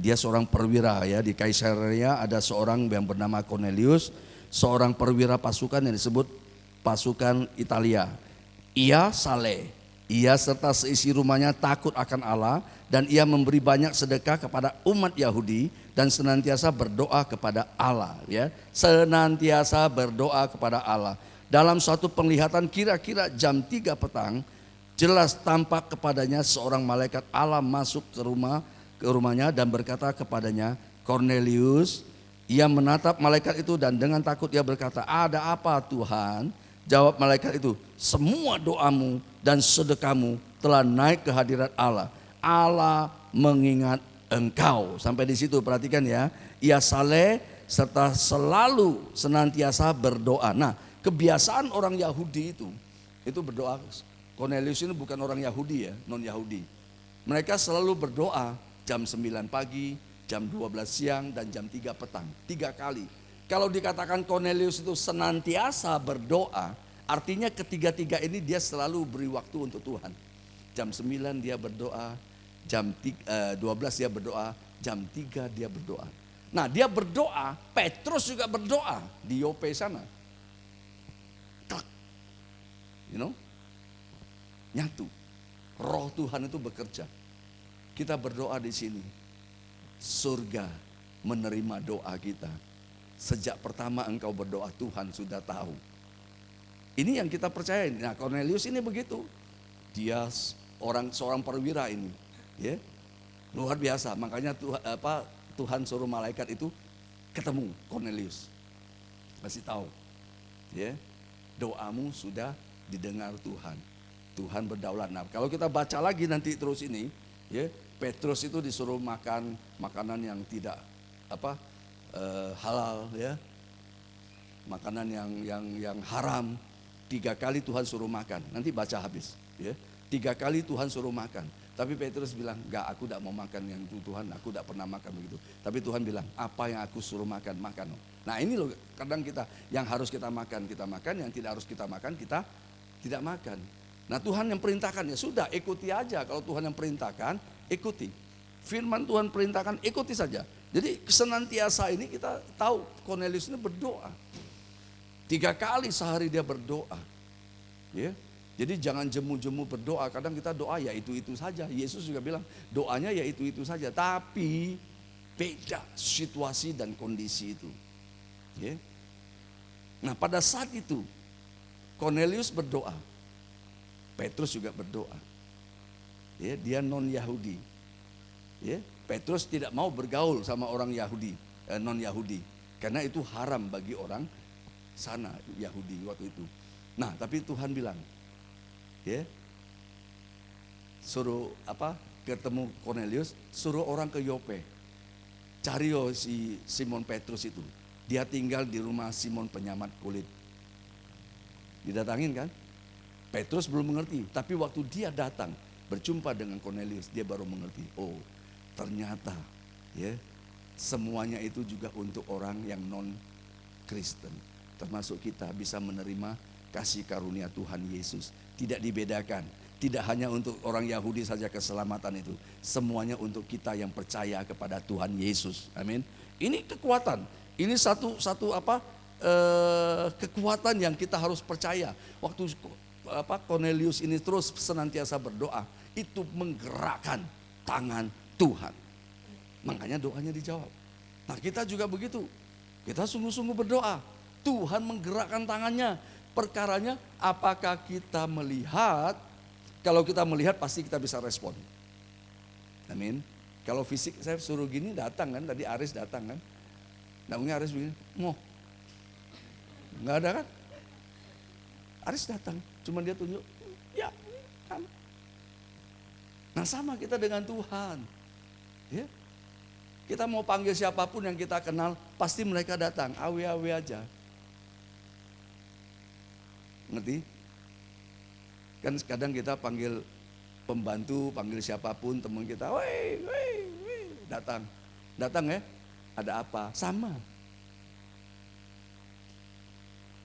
dia seorang perwira ya, di Kaisarea ada seorang yang bernama Cornelius, seorang perwira pasukan yang disebut pasukan Italia. Ia saleh, ia serta seisi rumahnya takut akan Allah, dan ia memberi banyak sedekah kepada umat Yahudi dan senantiasa berdoa kepada Allah ya. Senantiasa berdoa kepada Allah. Dalam suatu penglihatan kira-kira jam 3 petang, jelas tampak kepadanya seorang malaikat Allah masuk ke rumahnya dan berkata kepadanya, Cornelius. Ia menatap malaikat itu dan dengan takut ia berkata, ada apa Tuhan? Jawab malaikat itu, semua doamu dan sedekahmu telah naik ke hadirat Allah. Allah mengingat engkau. Sampai di situ perhatikan ya. Ia saleh serta selalu senantiasa berdoa. Nah, kebiasaan orang Yahudi itu berdoa. Cornelius ini bukan orang Yahudi ya, non Yahudi. Mereka selalu berdoa jam 9 pagi, jam 12 siang dan jam 3 petang. 3 kali. Kalau dikatakan Cornelius itu senantiasa berdoa, artinya ketiga-tiga ini dia selalu beri waktu untuk Tuhan. Jam 9 dia berdoa, jam 12 dia berdoa, jam 3 dia berdoa. Nah, dia berdoa, Petrus juga berdoa di Yope sana. You know? Nyatu. Roh Tuhan itu bekerja. Kita berdoa di sini. Surga menerima doa kita. Sejak pertama engkau berdoa, Tuhan sudah tahu. Ini yang kita percaya. Nah, Cornelius ini begitu. Dia seorang perwira ini, ya. Luar biasa. Makanya Tuhan suruh malaikat itu ketemu Cornelius. Kasih tahu. Ya. Doamu sudah didengar Tuhan. Tuhan berdaulat. Nah, kalau kita baca lagi nanti terus ini, ya, Petrus itu disuruh makan makanan yang tidak halal, ya, makanan yang haram. 3 kali Tuhan suruh makan. Nanti baca habis, ya. 3 kali Tuhan suruh makan. Tapi Petrus bilang, enggak, aku tidak mau makan yang itu Tuhan, aku tidak pernah makan begitu. Tapi Tuhan bilang, apa yang aku suruh makan, makan. Nah, ini loh kadang kita yang harus kita makan, yang tidak harus kita makan, kita tidak makan. Nah, Tuhan yang perintahkan, ya sudah ikuti aja. Kalau Tuhan yang perintahkan, ikuti. Firman Tuhan perintahkan, ikuti saja. Jadi senantiasa ini kita tahu Cornelius ini berdoa. 3 kali sehari dia berdoa. Ya. Jadi jangan jemu-jemu berdoa. Kadang kita doa ya itu-itu saja. Yesus juga bilang doanya ya itu-itu saja. Tapi beda situasi dan kondisi itu. Ya. Nah, pada saat itu Cornelius berdoa. Petrus juga berdoa. Ya, dia non Yahudi. Ya, Petrus tidak mau bergaul sama orang Yahudi, non Yahudi, karena itu haram bagi orang sana Yahudi waktu itu. Nah, tapi Tuhan bilang, ya, suruh ketemu Cornelius, suruh orang ke Yope, cari si Simon Petrus itu. Dia tinggal di rumah Simon penyamat kulit. Didatangin kan? Petrus belum mengerti, tapi waktu dia datang berjumpa dengan Cornelius, dia baru mengerti. Oh, ternyata ya semuanya itu juga untuk orang yang non Kristen. Termasuk kita bisa menerima kasih karunia Tuhan Yesus. Tidak dibedakan. Tidak hanya untuk orang Yahudi saja keselamatan itu. Semuanya untuk kita yang percaya kepada Tuhan Yesus. Amin. Ini kekuatan. Ini satu kekuatan yang kita harus percaya. Waktu Cornelius ini terus senantiasa berdoa, itu menggerakkan tangan Tuhan. Makanya doanya dijawab. Nah, kita juga begitu. Kita sungguh-sungguh berdoa. Tuhan menggerakkan tangannya. Perkaranya apakah kita melihat? Kalau kita melihat pasti kita bisa respon. Amin. Kalau fisik saya suruh gini datang kan. Tadi Aris datang kan. Daunnya Aris begini. Nggak ada kan? Aris datang. Cuma dia tunjuk. Ya kan. Nah sama kita dengan Tuhan. Ya. Kita mau panggil siapapun yang kita kenal, pasti mereka datang, awe-awe aja. Ngerti? Kan kadang kita panggil pembantu, panggil siapapun, teman kita, woi, datang. Datang ya, ada apa? Sama.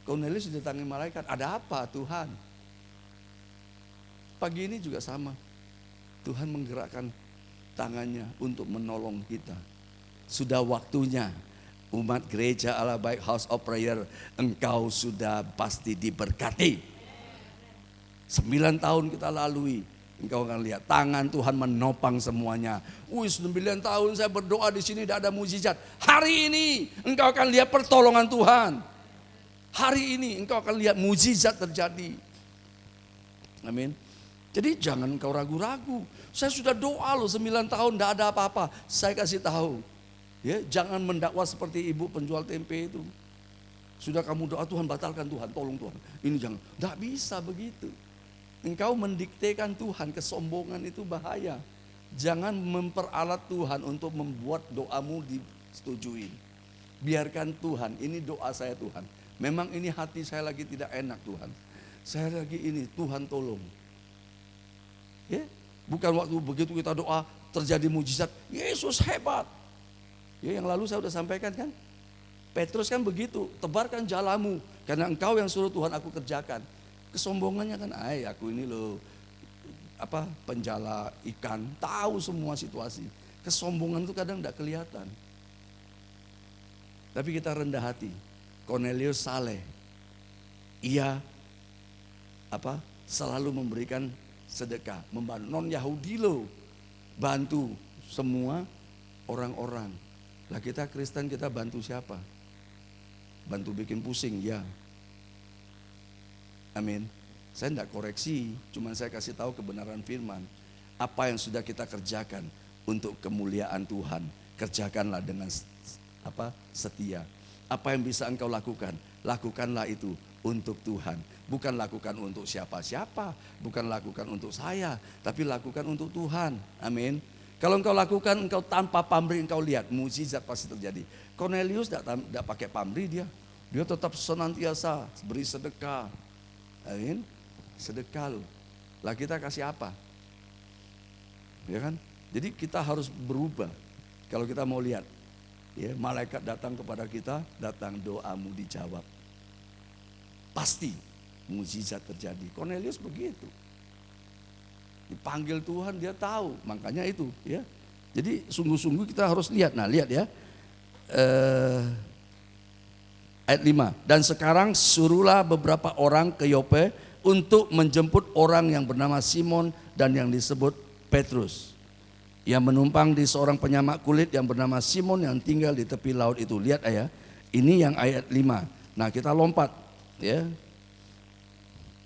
Cornelius didatangi malaikat, ada apa Tuhan? Pagi ini juga sama. Tuhan menggerakkan tangannya untuk menolong kita. Sudah waktunya umat gereja Allah Baik House of Prayer, engkau sudah pasti diberkati. 9 tahun kita lalui, engkau akan lihat tangan Tuhan menopang semuanya. 9 tahun saya berdoa di sini tidak ada mukjizat. Hari ini engkau akan lihat pertolongan Tuhan. Hari ini engkau akan lihat mukjizat terjadi. Amin. Jadi jangan engkau ragu-ragu. Saya sudah doa loh 9 tahun tidak ada apa-apa. Saya kasih tahu. Ya, jangan mendakwa seperti ibu penjual tempe itu. Sudah kamu doa Tuhan batalkan Tuhan, tolong Tuhan. Ini jangan, tidak bisa begitu. Engkau mendiktekan Tuhan, kesombongan itu bahaya. Jangan memperalat Tuhan untuk membuat doamu disetujui. Biarkan Tuhan, ini doa saya Tuhan. Memang ini hati saya lagi tidak enak Tuhan. Saya lagi ini, Tuhan tolong. Ya, bukan waktu begitu kita doa terjadi mujizat, Yesus hebat. Ya, yang lalu saya sudah sampaikan kan. Petrus kan begitu, tebarkan jalamu karena engkau yang suruh Tuhan aku kerjakan. Kesombongannya kan, aku ini loh penjala ikan, tahu semua situasi. Kesombongan itu kadang tidak kelihatan. Tapi kita rendah hati. Cornelius saleh. Ia selalu memberikan sedekah, membantu non Yahudi loh, bantu semua orang-orang. Lah kita Kristen kita bantu siapa? Bantu bikin pusing ya. Amin. Saya tidak koreksi, cuma saya kasih tahu kebenaran firman. Apa yang sudah kita kerjakan untuk kemuliaan Tuhan, kerjakanlah dengan setia. Apa yang bisa engkau lakukan, lakukanlah itu untuk Tuhan. Bukan lakukan untuk siapa-siapa, bukan lakukan untuk saya, tapi lakukan untuk Tuhan. Amin. Kalau engkau lakukan, engkau tanpa pamrih, engkau lihat mukjizat pasti terjadi. Cornelius tidak pakai pamrih dia tetap senantiasa beri sedekah. Amin. Sedekah loh. Lah kita kasih apa? Ya kan? Jadi kita harus berubah. Kalau kita mau lihat, ya malaikat datang kepada kita, datang doamu dijawab. Pasti mukjizat terjadi. Cornelius begitu. Dipanggil Tuhan dia tahu, makanya itu ya. Jadi sungguh-sungguh kita harus lihat. Nah lihat ya, ayat 5. Dan sekarang suruhlah beberapa orang ke Yope untuk menjemput orang yang bernama Simon dan yang disebut Petrus, yang menumpang di seorang penyamak kulit yang bernama Simon yang tinggal di tepi laut itu. Lihat ya, ini yang ayat 5. Nah kita lompat ya,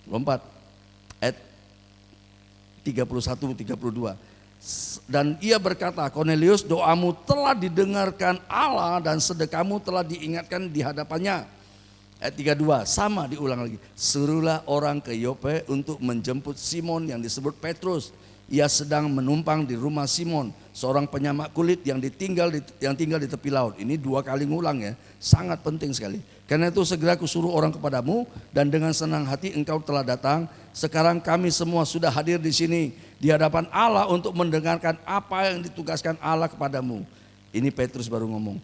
lompat ayat 31-32. Dan ia berkata, Cornelius, doamu telah didengarkan Allah dan sedekahmu telah diingatkan di hadapannya. Ayat 32, sama diulang lagi. Suruhlah orang ke Yope untuk menjemput Simon yang disebut Petrus. Ia sedang menumpang di rumah Simon, seorang penyamak kulit yang tinggal di tepi laut. Ini 2 kali ngulang ya, sangat penting sekali. Karena itu segera kusuruh orang kepadamu dan dengan senang hati engkau telah datang. Sekarang kami semua sudah hadir di sini di hadapan Allah untuk mendengarkan apa yang ditugaskan Allah kepadamu. Ini Petrus baru ngomong.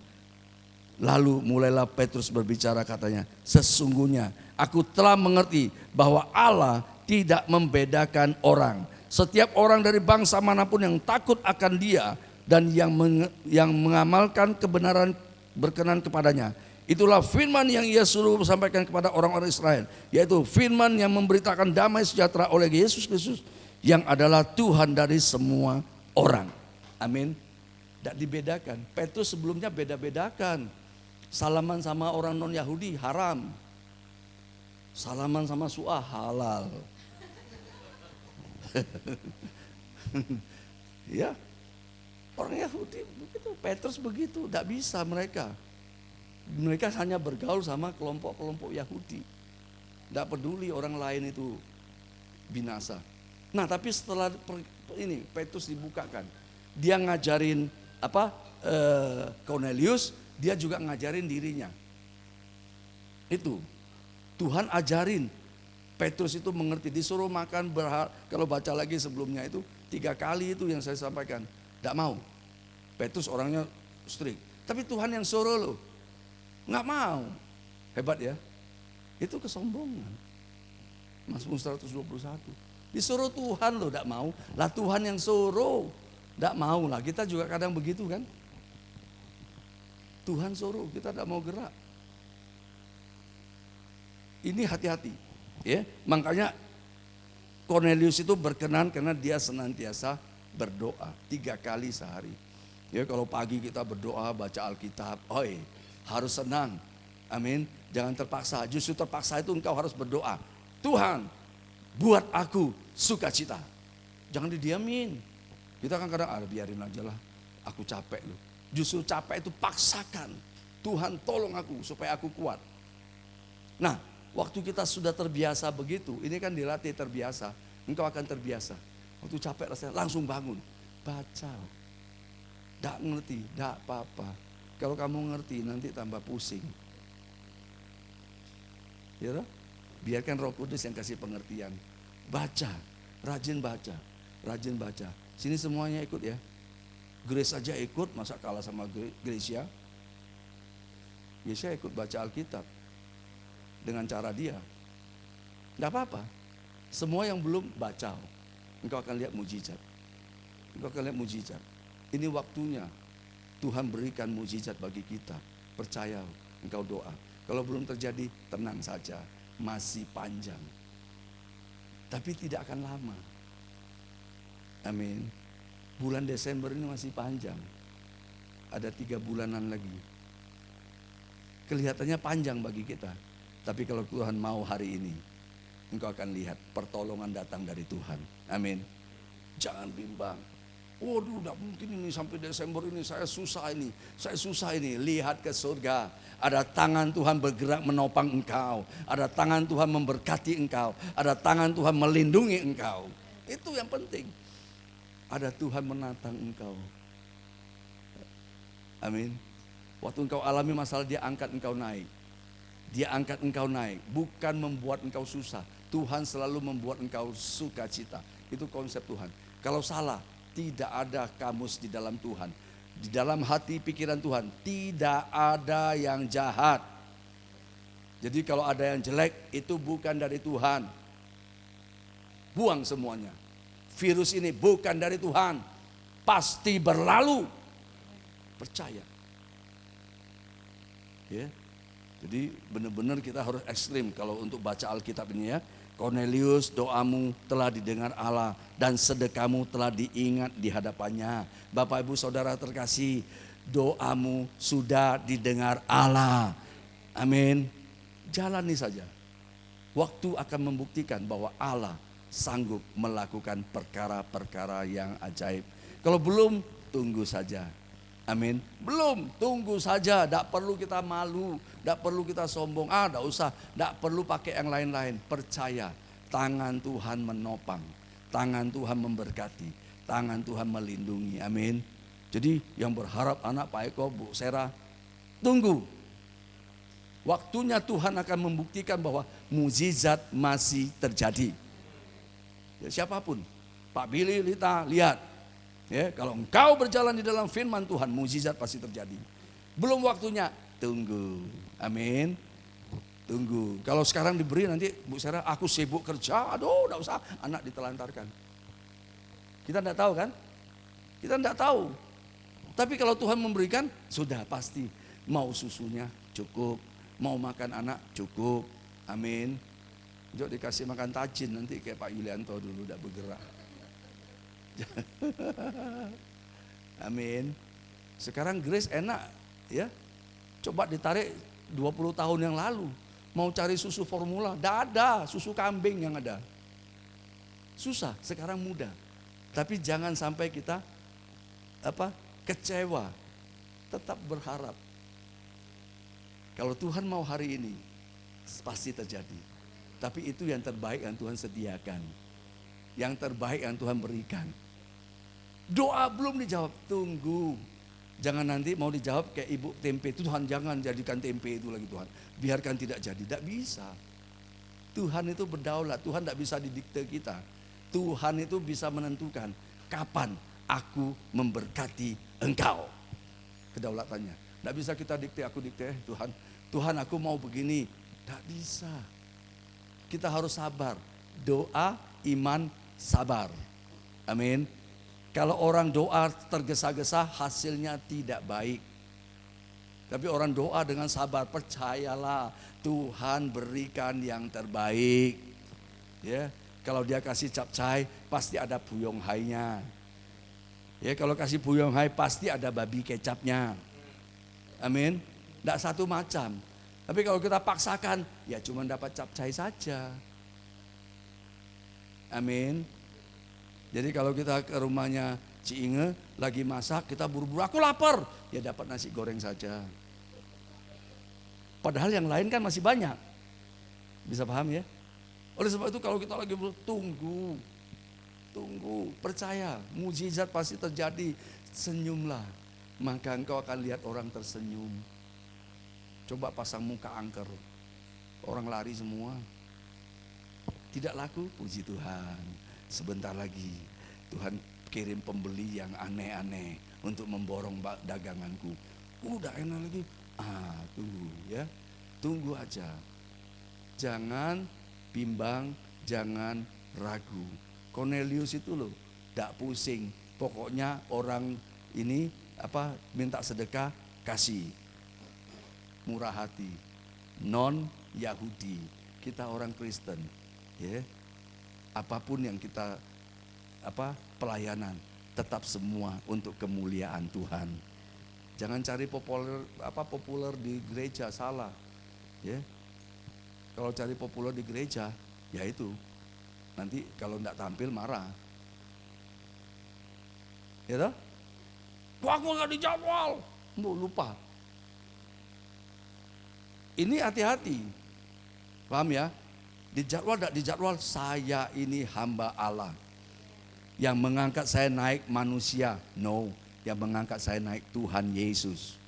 Lalu mulailah Petrus berbicara, katanya, sesungguhnya aku telah mengerti bahwa Allah tidak membedakan orang. Setiap orang dari bangsa manapun yang takut akan Dia dan yang mengamalkan kebenaran berkenan kepadanya. Itulah firman yang Ia suruh sampaikan kepada orang-orang Israel, yaitu firman yang memberitakan damai sejahtera oleh Yesus Kristus yang adalah Tuhan dari semua orang. Amin. Tidak dibedakan. Petrus sebelumnya beda-bedakan. Salaman sama orang non-Yahudi haram. Salaman sama suah halal. Ya, orang Yahudi begitu, Petrus begitu, tidak bisa mereka. Mereka hanya bergaul sama kelompok-kelompok Yahudi. Tidak peduli orang lain itu binasa. Nah, tapi setelah ini Petrus dibukakan, dia ngajarin Cornelius, dia juga ngajarin dirinya. Itu Tuhan ajarin Petrus itu mengerti, disuruh makan kalau baca lagi sebelumnya itu 3 kali itu yang saya sampaikan, tidak mau. Petrus orangnya strict, tapi Tuhan yang suruh loh, nggak mau. Hebat ya, itu kesombongan. Mazmur 121, disuruh Tuhan loh, tidak mau. Lah Tuhan yang suruh, tidak mau lah. Kita juga kadang begitu kan. Tuhan suruh, kita tidak mau gerak. Ini hati-hati, ya. Makanya Cornelius itu berkenan karena dia senantiasa berdoa 3 kali sehari. Ya, kalau pagi kita berdoa, baca Alkitab, harus senang. Amin. Jangan terpaksa. Justru terpaksa itu engkau harus berdoa. Tuhan, buat aku sukacita. Jangan didiamin. Kita kan kadang biarin aja lah. Aku capek loh. Justru capek itu paksakan. Tuhan tolong aku supaya aku kuat. Nah, waktu kita sudah terbiasa begitu, ini kan dilatih terbiasa, engkau akan terbiasa. Waktu capek rasanya langsung bangun, baca. Tidak ngerti, tidak apa-apa. Kalau kamu ngerti nanti tambah pusing. Ya toh? Biarkan Roh Kudus yang kasih pengertian. Baca, rajin baca, rajin baca. Sini semuanya ikut ya. Grace aja ikut, masa kalah sama Gracia? Gracia ikut baca Alkitab dengan cara dia. Tidak apa-apa. Semua yang belum baca, engkau akan lihat mujizat. Engkau akan lihat mujizat. Ini waktunya Tuhan berikan mujizat bagi kita. Percaya, engkau doa. Kalau belum terjadi, tenang saja. Masih panjang. Tapi tidak akan lama. Amin. Bulan Desember ini masih panjang. Ada 3 bulanan lagi. Kelihatannya panjang bagi kita. Tapi kalau Tuhan mau hari ini, engkau akan lihat pertolongan datang dari Tuhan. Amin. Jangan bimbang. Waduh, tidak mungkin ini sampai Desember ini saya susah ini. Saya susah ini. Lihat ke surga. Ada tangan Tuhan bergerak menopang engkau. Ada tangan Tuhan memberkati engkau. Ada tangan Tuhan melindungi engkau. Itu yang penting. Ada Tuhan menatang engkau. Amin. Waktu engkau alami masalah, dia angkat engkau naik. Dia angkat engkau naik. Bukan membuat engkau susah. Tuhan selalu membuat engkau sukacita. Itu konsep Tuhan. Kalau salah, tidak ada kamus di dalam Tuhan. Di dalam hati pikiran Tuhan, tidak ada yang jahat. Jadi kalau ada yang jelek, itu bukan dari Tuhan. Buang semuanya. Virus ini bukan dari Tuhan, pasti berlalu. Percaya. Ya. Jadi benar-benar kita harus ekstrim kalau untuk baca Alkitab ini ya. Cornelius, doamu telah didengar Allah dan sedekahmu telah diingat di hadapannya. Bapak Ibu Saudara terkasih, doamu sudah didengar Allah. Amin. Jalani saja. Waktu akan membuktikan bahwa Allah sanggup melakukan perkara-perkara yang ajaib. Kalau belum, tunggu saja. Amin. Belum, tunggu saja. Tidak perlu kita malu, tidak perlu kita sombong. Tidak usah, tidak perlu pakai yang lain-lain. Percaya, tangan Tuhan menopang, tangan Tuhan memberkati, tangan Tuhan melindungi. Amin. Jadi yang berharap anak Pak Eko, Bu Sera, tunggu. Waktunya Tuhan akan membuktikan bahwa mukjizat masih terjadi. Ya, siapapun, Pak Billy, Lita, lihat. Ya, kalau engkau berjalan di dalam firman Tuhan, mukjizat pasti terjadi. Belum waktunya, tunggu. Amin. Tunggu. Kalau sekarang diberi nanti Bu Sarah, aku sibuk kerja, aduh enggak usah, anak ditelantarkan. Kita enggak tahu kan? Kita enggak tahu. Tapi kalau Tuhan memberikan, sudah pasti. Mau susunya cukup, mau makan anak cukup. Amin. Jok dikasih makan tajin nanti kayak Pak Yulianto dulu enggak bergerak. Amin. Sekarang Grace enak ya. Coba ditarik 20 tahun yang lalu. Mau cari susu formula, enggak ada, susu kambing yang ada. Susah, sekarang mudah. Tapi jangan sampai kita kecewa. Tetap berharap. Kalau Tuhan mau hari ini, pasti terjadi. Tapi itu yang terbaik yang Tuhan sediakan. Yang terbaik yang Tuhan berikan. Doa belum dijawab, tunggu. Jangan nanti mau dijawab kayak ibu tempe. Tuhan jangan jadikan tempe itu lagi Tuhan. Biarkan tidak jadi, tidak bisa. Tuhan itu berdaulat, Tuhan tidak bisa didikte kita. Tuhan itu bisa menentukan kapan aku memberkati engkau. Kedaulatannya. Tidak bisa kita dikte, aku dikte Tuhan. Tuhan aku mau begini. Tidak bisa. Kita harus sabar. Doa, iman, sabar. Amin. Kalau orang doa tergesa-gesa hasilnya tidak baik. Tapi orang doa dengan sabar, percayalah Tuhan berikan yang terbaik. Ya, kalau dia kasih capcay pasti ada buyong hai-nya. Ya, kalau kasih buyong hai pasti ada babi kecapnya. Amin. Tidak satu macam. Tapi kalau kita paksakan, ya cuma dapat capcay saja. Amin. Jadi kalau kita ke rumahnya Ci Inge lagi masak, kita buru-buru, aku lapar, ya dapat nasi goreng saja. Padahal yang lain kan masih banyak. Bisa paham ya? Oleh sebab itu kalau kita lagi tunggu, percaya, mukjizat pasti terjadi. Senyumlah, maka engkau akan lihat orang tersenyum. Coba pasang muka angker, orang lari semua. Tidak laku, puji Tuhan. Sebentar lagi Tuhan kirim pembeli yang aneh-aneh untuk memborong daganganku. Udah enak lagi. Tunggu ya. Tunggu aja. Jangan bimbang, jangan ragu. Cornelius itu loh, enggak pusing. Pokoknya orang ini minta sedekah, kasih. Murah hati. Non Yahudi. Kita orang Kristen, ya. Apapun yang kita pelayanan tetap semua untuk kemuliaan Tuhan. Jangan cari populer di gereja, salah. Ya. Kalau cari populer di gereja, ya itu. Nanti kalau enggak tampil marah. Ya toh? Wah, aku enggak dijadwal. Lupa. Ini hati-hati. Paham ya? Dijadwal tidak dijadwal, saya ini hamba Allah. Yang mengangkat saya naik manusia, no. Yang mengangkat saya naik Tuhan Yesus.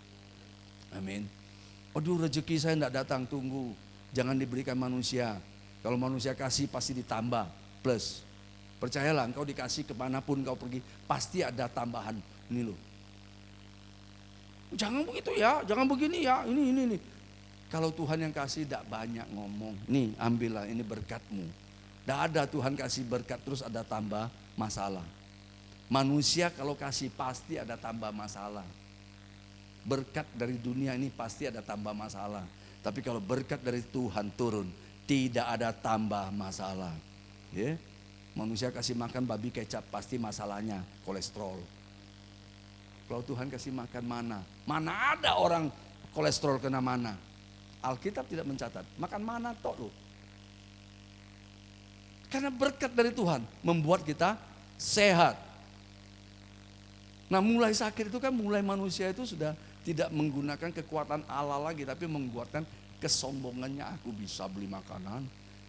Amin. Aduh, rezeki saya tidak datang, tunggu. Jangan diberikan manusia. Kalau manusia kasih pasti ditambah, plus. Percayalah, engkau dikasih kemanapun engkau pergi, pasti ada tambahan. Ini loh. Jangan begitu ya, jangan begini ya, ini. Kalau Tuhan yang kasih tidak banyak ngomong. Nih ambillah, ini berkatmu. Tidak ada Tuhan kasih berkat terus ada tambah masalah. Manusia kalau kasih pasti ada tambah masalah. Berkat dari dunia ini pasti ada tambah masalah. Tapi kalau berkat dari Tuhan turun, tidak ada tambah masalah. Ya? Manusia kasih makan babi kecap pasti masalahnya kolesterol. Kalau Tuhan kasih makan mana? Mana ada orang kolesterol kena mana? Alkitab tidak mencatat, makan mana tok loh. Karena berkat dari Tuhan membuat kita sehat. Nah, mulai sakit itu kan mulai manusia itu sudah tidak menggunakan kekuatan Allah lagi, tapi menggunakan kesombongannya. Aku bisa beli makanan,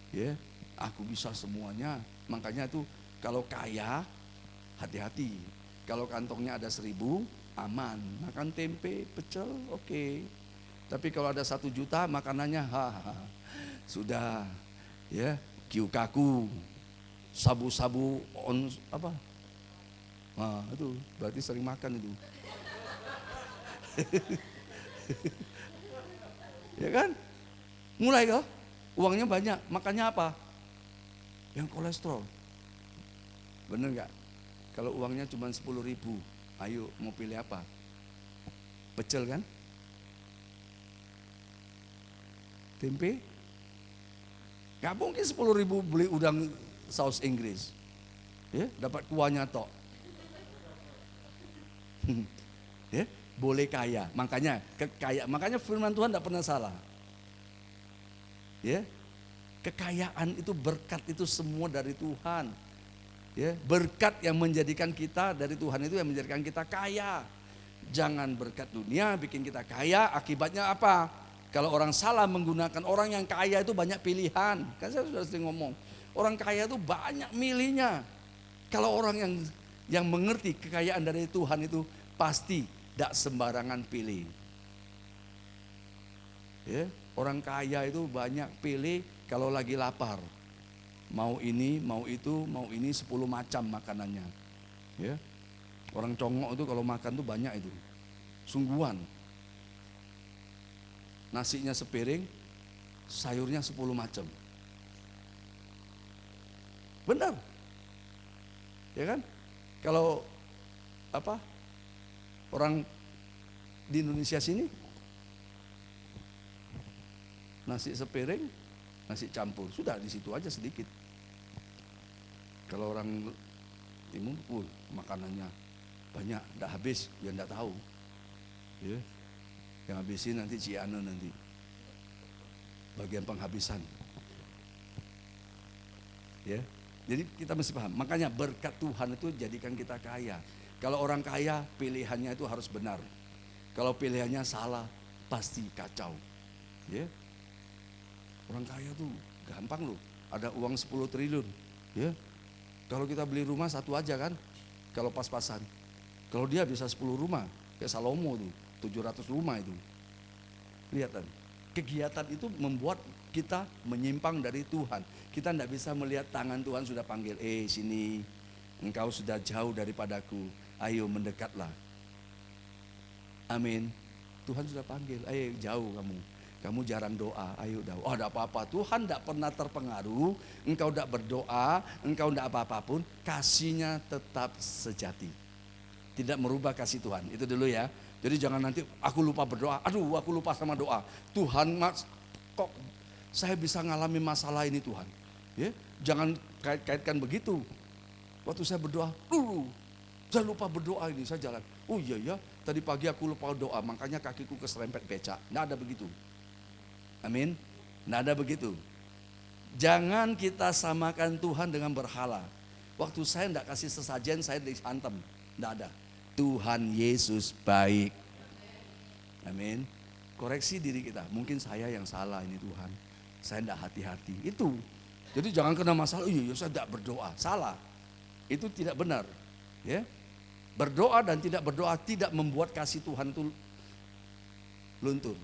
ya, aku bisa semuanya. Makanya itu kalau kaya hati-hati. Kalau kantongnya ada 1.000 aman, makan tempe, pecel, oke. Tapi kalau ada 1 juta makanannya, sudah, ya, kyukaku, sabu-sabu, nah itu berarti sering makan itu. Ya kan? Mulai kok, uangnya banyak, makannya apa? Yang kolesterol. Bener nggak? Kalau uangnya cuma 10.000, ayo mau pilih apa? Pecel kan? Tempe? Gak mungkin 10.000 beli udang saus Inggris. Ya, dapat kuahnya tok. Ya, boleh kaya. Makanya makanya firman Tuhan tidak pernah salah. Ya. Kekayaan itu, berkat itu semua dari Tuhan. Ya, berkat yang menjadikan kita dari Tuhan itu yang menjadikan kita kaya. Jangan berkat dunia bikin kita kaya, akibatnya apa? Kalau orang salah menggunakan, orang yang kaya itu banyak pilihan. Kan saya sudah sering ngomong, orang kaya itu banyak milihnya. Kalau orang yang mengerti kekayaan dari Tuhan itu pasti tidak sembarangan pilih. Ya, orang kaya itu banyak pilih kalau lagi lapar. Mau ini, mau itu, mau ini 10 macam makanannya. Ya. Orang congok itu kalau makan tuh banyak itu. Sungguhan. Nasinya sepiring, sayurnya 10 macam. Benar. Ya kan? Kalau orang di Indonesia sini nasi sepiring, nasi campur, sudah di situ aja sedikit. Kalau orang timur, makanannya banyak, tidak habis, ya tidak tahu. Ya. Yang habisin nanti Ciano nanti, bagian penghabisan. Ya, jadi kita mesti paham. Makanya berkat Tuhan itu jadikan kita kaya. Kalau orang kaya, pilihannya itu harus benar. Kalau pilihannya salah, pasti kacau. Ya, orang kaya tuh gampang loh. Ada uang 10 triliun. Ya, kalau kita beli rumah satu aja kan, kalau pas-pasan. Kalau dia bisa 10 rumah, kayak Salomo tuh, 700 rumah itu. Lihat kan, kegiatan itu membuat kita menyimpang dari Tuhan. Kita tidak bisa melihat tangan Tuhan sudah panggil, sini, engkau sudah jauh daripadaku, ayo mendekatlah. Amin. Tuhan sudah panggil, ayo jauh kamu jarang doa, ayo doa. Oh, tidak apa-apa, Tuhan tidak pernah terpengaruh, engkau tidak berdoa, engkau tidak apa-apa pun, kasihnya tetap sejati. Tidak merubah kasih Tuhan, itu dulu ya. Jadi jangan nanti aku lupa berdoa, aduh aku lupa sama doa. Tuhan, kok saya bisa ngalami masalah ini Tuhan. Ya, jangan kaitkan begitu. Waktu saya berdoa, saya lupa berdoa ini, saya jalan. Oh iya ya, tadi pagi aku lupa doa, makanya kakiku keserempet becak. Nggak ada begitu. Amin. Nggak ada begitu. Jangan kita samakan Tuhan dengan berhala. Waktu saya nggak kasih sesajen, saya dihantam. Nggak ada. Tuhan Yesus baik. Amin. Koreksi diri kita. Mungkin saya yang salah ini Tuhan. Saya tidak hati-hati. Itu. Jadi jangan kena masalah. Iya, saya tidak berdoa. Salah. Itu tidak benar. Ya. Berdoa dan tidak berdoa tidak membuat kasih Tuhan itu luntur.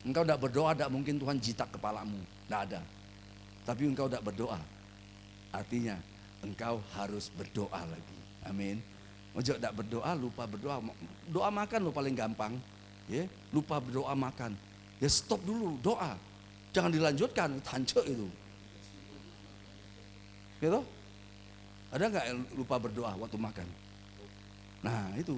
Engkau tidak berdoa, tidak mungkin Tuhan jitak kepalamu. Tidak ada. Tapi engkau tidak berdoa. Artinya engkau harus berdoa lagi. Amin. Ojo tidak berdoa, lupa berdoa. Doa makan lo paling gampang. Ya, lupa berdoa makan. Ya stop dulu doa. Jangan dilanjutkan, hancur itu. Gitu? Ada nggak yang lupa berdoa waktu makan? Nah itu.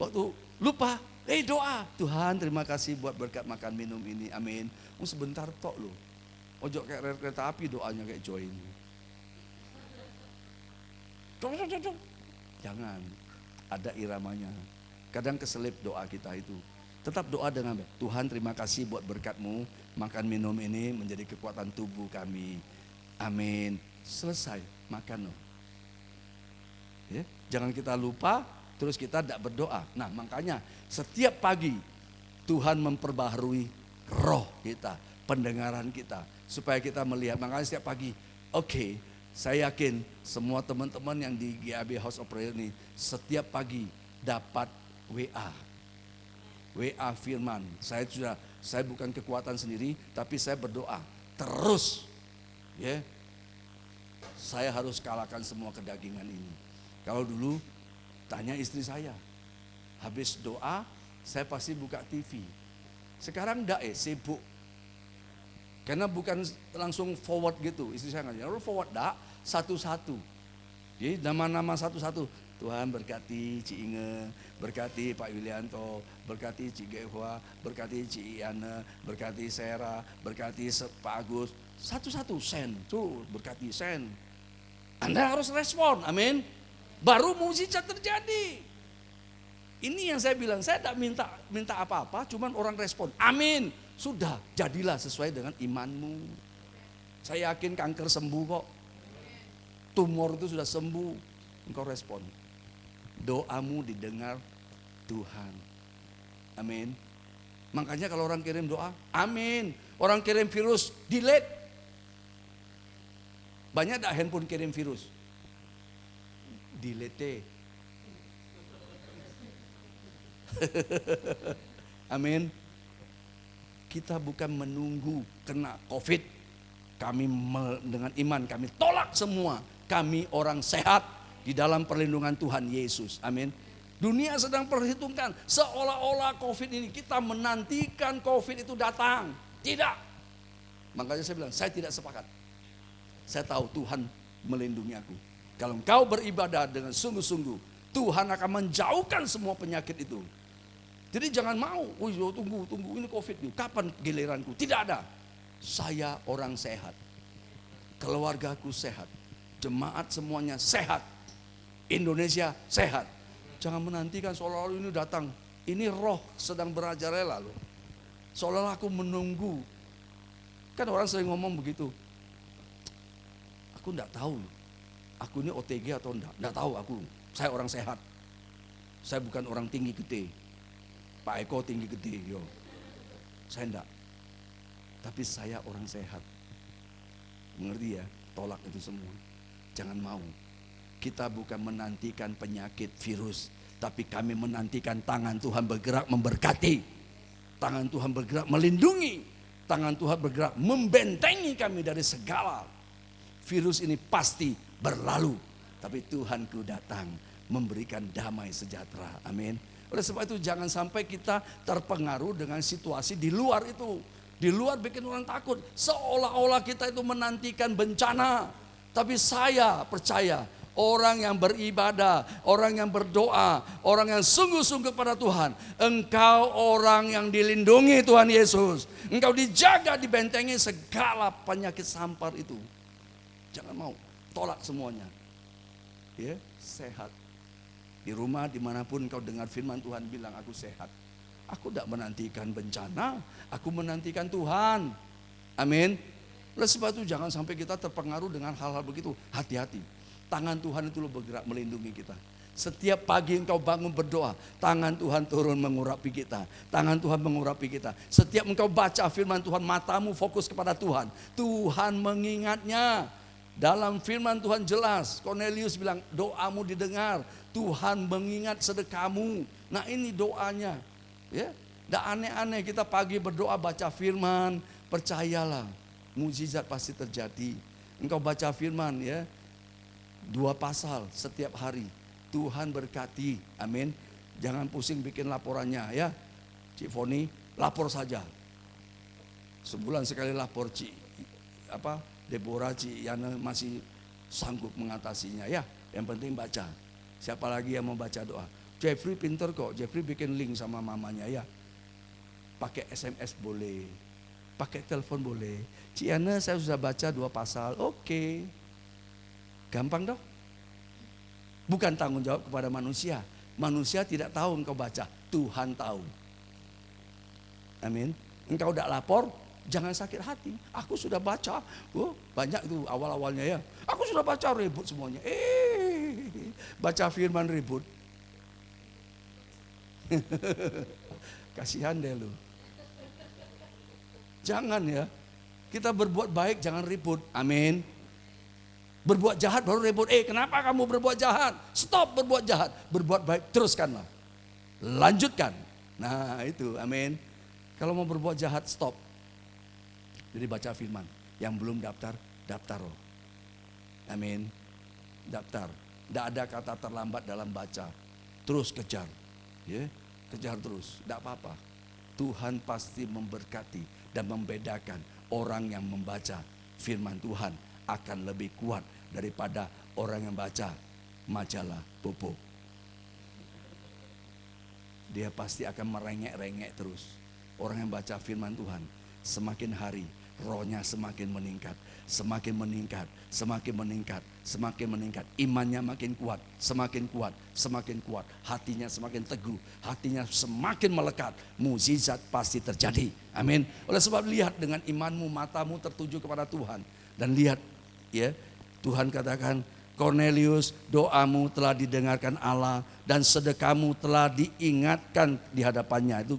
Waktu lupa, doa. Tuhan terima kasih buat berkat makan minum ini, amin. Sebentar tok lo. Ojo kayak kereta api doanya kayak join. Jangan, ada iramanya. Kadang keselip doa kita itu. Tetap doa dengan Tuhan terima kasih buat berkat-Mu, makan minum ini menjadi kekuatan tubuh kami. Amin. Selesai, makan loh. Ya, jangan kita lupa terus kita tidak berdoa. Nah makanya setiap pagi Tuhan memperbaharui roh kita, pendengaran kita, supaya kita melihat. Makanya setiap pagi, oke. Saya yakin semua teman-teman yang di GAB House of Prayer ini setiap pagi dapat WA firman. Saya bukan kekuatan sendiri, tapi saya berdoa terus. Ya, saya harus kalahkan semua kedagingan ini. Kalau dulu tanya istri saya, habis doa saya pasti buka TV. Sekarang enggak sibuk. Karena bukan langsung forward gitu. Istri saya nggak, lalu forward enggak, satu-satu. Jadi nama-nama satu-satu. Tuhan berkati Ci Inge, berkati Pak Yulianto, berkati Ci Gehwa, berkati Ci Iana, berkati Sera, berkati Pak Agus. Satu-satu, send, tuh berkati send. Anda harus respon, amin. Baru mukjizat terjadi. Ini yang saya bilang, saya tidak minta apa-apa, cuman orang respon. Amin. Sudah, jadilah sesuai dengan imanmu. Saya yakin kanker sembuh kok. Tumor itu sudah sembuh. Engkau respon. Doamu didengar Tuhan. Amin. Makanya kalau orang kirim doa, amin. Orang kirim virus, delete. Banyak tak handphone kirim virus? Delete. Amin. Kita bukan menunggu kena COVID. Kami dengan iman kami tolak semua. Kami orang sehat di dalam perlindungan Tuhan Yesus. Amin. Dunia sedang perhitungkan seolah-olah COVID ini kita menantikan COVID itu datang. Tidak. Makanya saya bilang saya tidak sepakat. Saya tahu Tuhan melindungi aku. Kalau engkau beribadah dengan sungguh-sungguh, Tuhan akan menjauhkan semua penyakit itu. Jadi jangan mau, tunggu ini COVID nih, kapan giliranku? Tidak ada. Saya orang sehat. Keluargaku sehat. Jemaat semuanya sehat. Indonesia sehat. Jangan menantikan seolah-olah ini datang. Ini roh sedang merajalela loh. Seolah-olah aku menunggu. Kan orang sering ngomong begitu. Aku enggak tahu. Aku ini OTG atau enggak? Enggak tahu aku. Saya orang sehat. Saya bukan orang tinggi gede. Pak Eko tinggi gede, yo. Saya enggak. Tapi saya orang sehat. Mengerti ya? Tolak itu semua. Jangan mau. Kita bukan menantikan penyakit virus, tapi kami menantikan tangan Tuhan bergerak memberkati. Tangan Tuhan bergerak melindungi. Tangan Tuhan bergerak membentengi kami dari segala. Virus ini pasti berlalu, tapi Tuhanku datang memberikan damai sejahtera. Amin. Oleh sebab itu jangan sampai kita terpengaruh dengan situasi di luar itu. Di luar bikin orang takut. Seolah-olah kita itu menantikan bencana. Tapi saya percaya orang yang beribadah, orang yang berdoa, orang yang sungguh-sungguh pada Tuhan. Engkau orang yang dilindungi Tuhan Yesus. Engkau dijaga, dibentengi segala penyakit sampar itu. Jangan mau, tolak semuanya. Ya, sehat. Di rumah dimanapun kau dengar firman Tuhan bilang aku sehat. Aku tidak menantikan bencana, aku menantikan Tuhan. Amin. Oleh sebab itu jangan sampai kita terpengaruh dengan hal-hal begitu. Hati-hati. Tangan Tuhan itu bergerak melindungi kita. Setiap pagi engkau bangun berdoa, tangan Tuhan turun mengurapi kita. Tangan Tuhan mengurapi kita. Setiap engkau baca firman Tuhan, matamu fokus kepada Tuhan. Tuhan mengingatnya. Dalam firman Tuhan jelas, Cornelius bilang doamu didengar, Tuhan mengingat sedekahmu. Nah ini doanya, ya, tidak aneh-aneh kita pagi berdoa baca firman, percayalah, mukjizat pasti terjadi. Engkau baca firman ya, 2 pasal setiap hari, Tuhan berkati, amin. Jangan pusing bikin laporannya ya, Cik Foni lapor saja, sebulan sekali lapor Deborah Yana masih sanggup mengatasinya ya. Yang penting baca. Siapa lagi yang mau baca doa? Jeffrey pinter kok. Jeffrey bikin link sama mamanya ya. Pakai SMS boleh. Pakai telepon boleh. Ciana saya sudah baca 2 pasal. Oke. Gampang dong. Bukan tanggung jawab kepada manusia. Manusia tidak tahu engkau baca. Tuhan tahu. Amin. Engkau tidak lapor. Jangan sakit hati. Aku sudah baca. Banyak itu awal-awalnya ya. Aku sudah baca, ribut semuanya. Baca firman ribut. Kasihan deh lu. Jangan ya. Kita berbuat baik jangan ribut. Amin. Berbuat jahat baru ribut. Kenapa kamu berbuat jahat? Stop berbuat jahat. Berbuat baik teruskanlah. Lanjutkan. Nah itu, amin. Kalau mau berbuat jahat stop. Jadi baca firman. Yang belum daftar, daftar loh. Amin. Daftar. Tidak ada kata terlambat dalam baca. Terus kejar. Ya. kejar terus, tidak apa-apa. Tuhan pasti memberkati dan membedakan. Orang yang membaca firman Tuhan akan lebih kuat daripada orang yang baca majalah Bobo. Dia pasti akan merengek-rengek terus. Orang yang baca firman Tuhan, semakin hari rohnya semakin meningkat, semakin meningkat, semakin meningkat, semakin meningkat. Imannya makin kuat, semakin kuat, semakin kuat. Hatinya semakin teguh, hatinya semakin melekat. Mukjizat pasti terjadi. Amin. Oleh sebab lihat, dengan imanmu, matamu tertuju kepada Tuhan. Dan lihat, ya, Tuhan katakan, Cornelius, doamu telah didengarkan Allah dan sedekahmu telah diingatkan di hadapannya. Itu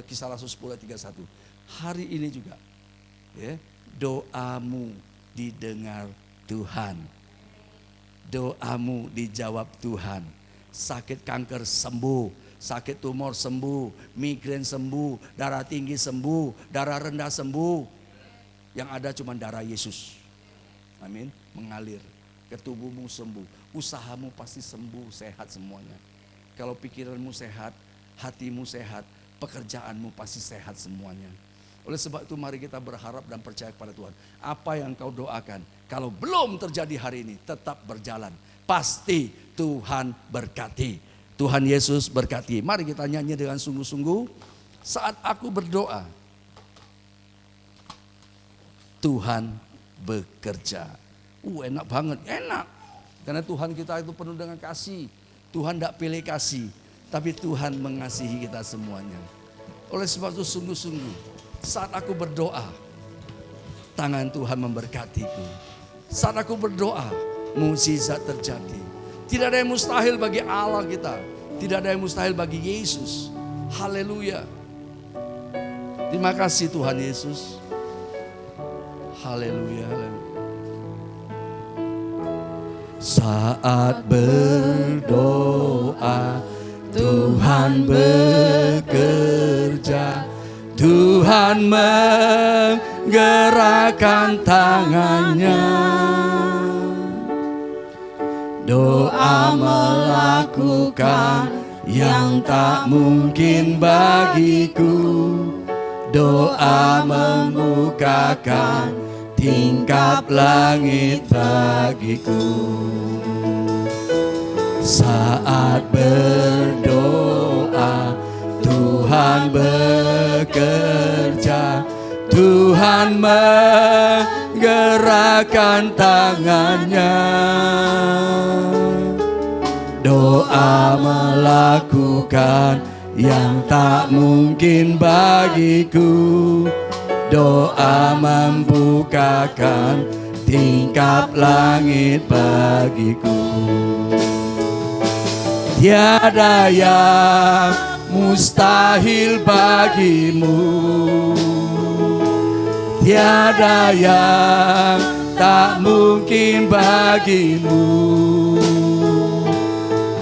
Kisah Rasul 10 ayat 31. Hari ini juga, ya, doamu didengar Tuhan, doamu dijawab Tuhan. Sakit kanker sembuh, sakit tumor sembuh, migrain sembuh, darah tinggi sembuh, darah rendah sembuh. Yang ada cuma darah Yesus. Amin, mengalir ke tubuhmu sembuh, usahamu pasti sembuh, sehat semuanya. Kalau pikiranmu sehat, hatimu sehat, pekerjaanmu pasti sehat semuanya. Oleh sebab itu mari kita berharap dan percaya kepada Tuhan. Apa yang kau doakan, kalau belum terjadi hari ini, tetap berjalan. Pasti Tuhan berkati. Tuhan Yesus berkati. Mari kita nyanyi dengan sungguh-sungguh. Saat aku berdoa, Tuhan bekerja. Enak banget, enak. Karena Tuhan kita itu penuh dengan kasih. Tuhan tidak pilih kasih, tapi Tuhan mengasihi kita semuanya. Oleh sebab itu sungguh-sungguh, saat aku berdoa, tangan Tuhan memberkatiku. Saat aku berdoa, mukjizat terjadi. Tidak ada yang mustahil bagi Allah kita. Tidak ada yang mustahil bagi Yesus. Haleluya. Terima kasih Tuhan Yesus. Haleluya. Saat berdoa, Tuhan bekerja. Tuhan menggerakkan tangannya. Doa melakukan yang tak mungkin bagiku. Doa membukakan tingkap langit bagiku. Saat berdoa, Tuhan bekerja. Tuhan menggerakkan tangannya. Doa melakukan yang tak mungkin bagiku. Doa membukakan tingkap langit bagiku. Tiada yang mustahil bagimu. Tiada yang tak mungkin bagimu.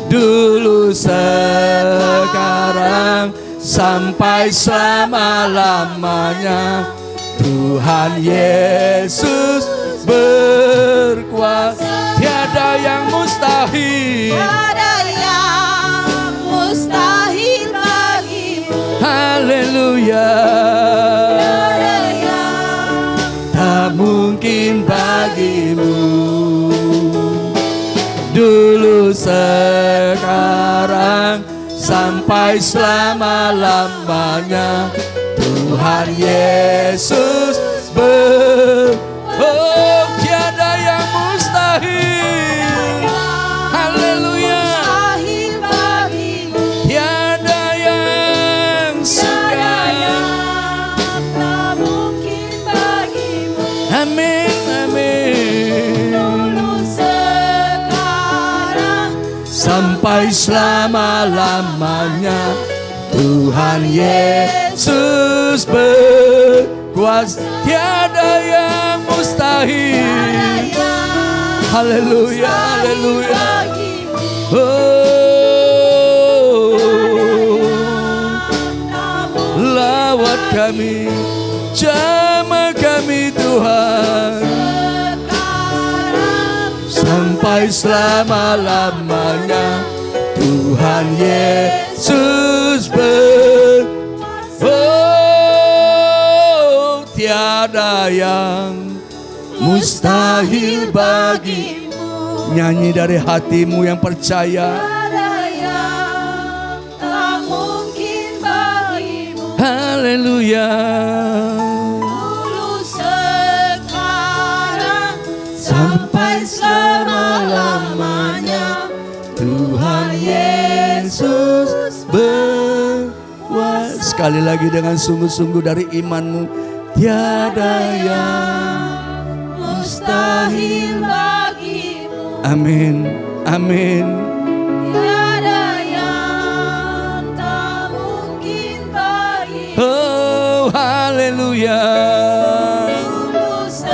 Dulu, sekarang, sampai selama-lamanya, Tuhan Yesus berkuasa. Tiada yang mustahil.
Tiada yang mustahil bagimu.
Haleluya.
Tiada yang
tak mungkin bagimu. Dulu, sekarang, sampai selama-lamanya, Tuhan Yesus tiada yang mustahil. Haleluya.
mustahil bagimu.
Tiada yang
Tak mungkin bagimu.
Amin, amin.
Dulu, sekarang,
Sampai selama-lamanya, Tuhan Yesus berkuasa. Tiada yang mustahil. Haleluya, haleluya. Lawat kami, jamah kami Tuhan, sampai selama-lamanya, Tuhan Yesus Yesus tiada yang mustahil bagimu. Nyanyi dari hatimu yang percaya.
Tiada yang tak mungkin bagimu.
Haleluya.
Dulu sekarang
Sampai selama-lamanya Tuhan Yesus berkuasa. Sekali lagi dengan sungguh-sungguh dari imanmu. Tiada yang
mustahil bagimu.
Amin, amin.
Tiada yang tak mungkin bagimu.
Oh haleluya.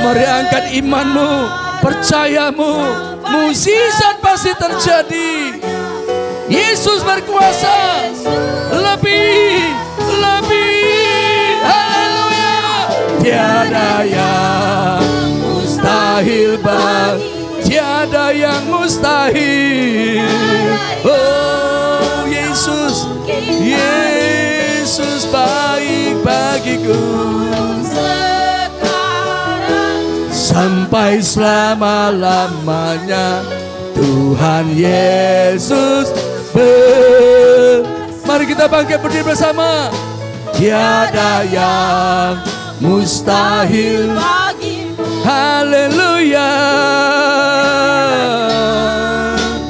Mari angkat imanmu, percayamu, mukjizat pasti terjadi. Yesus berkuasa lebih. Haleluya. Tiada yang mustahil tiada yang mustahil. Oh Yesus baik bagiku. Sampai selama-lamanya Tuhan Yesus Mari kita bangkit berdiri bersama. Tiada yang mustahil
bagimu.
Haleluya.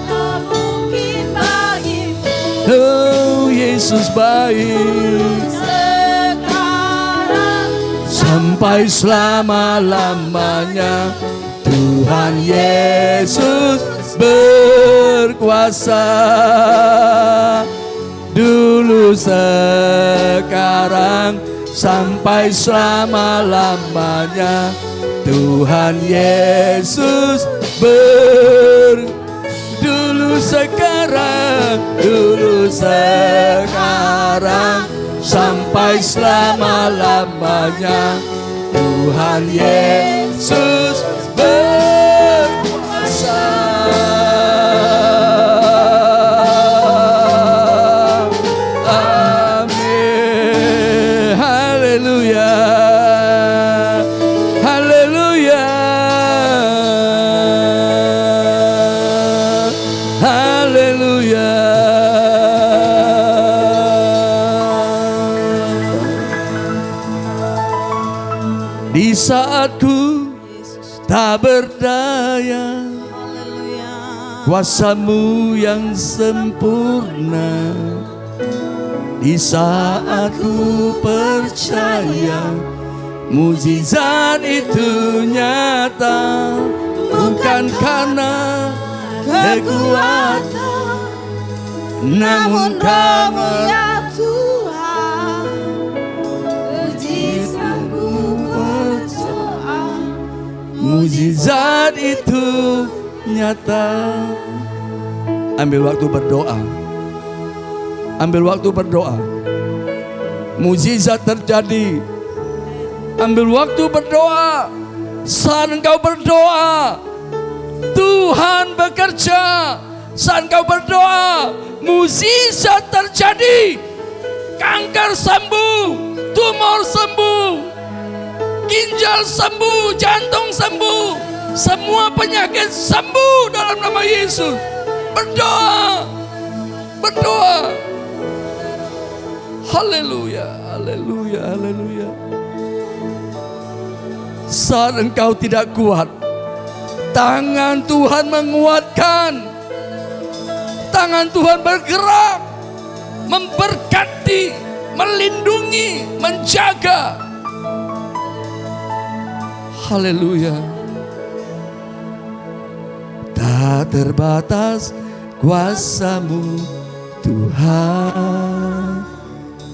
Tak mungkin bagimu.
Oh Yesus baik
Sekarang
sampai selama-lamanya Tuhan Yesus berkuasa. Dulu sekarang sampai selama-lamanya Tuhan Yesus dulu sekarang sampai selama-lamanya Tuhan Yesus berkuasa. Amin. Haleluya. Haleluya. Haleluya. Di saatku tak berdaya, kuasa-Mu yang sempurna. Di saat ku percaya mukjizat itu nyata, bukan karena kekuatan, namun karena
Tuhan. Mujizatku berdoa.
mukjizat itu nyata. Ambil waktu berdoa. Ambil waktu berdoa. Mukjizat terjadi. Ambil waktu berdoa. Saat engkau berdoa, Tuhan bekerja. Saat engkau berdoa, mukjizat terjadi. Kanker sembuh, tumor sembuh, ginjal sembuh, jantung sembuh, semua penyakit sembuh dalam nama Yesus. Berdoa, berdoa. Haleluya, haleluya, haleluya. Saat engkau tidak kuat, tangan Tuhan menguatkan. Tangan Tuhan bergerak, memberkati, melindungi, menjaga. Haleluya. Tak terbatas kuasa-Mu Tuhan.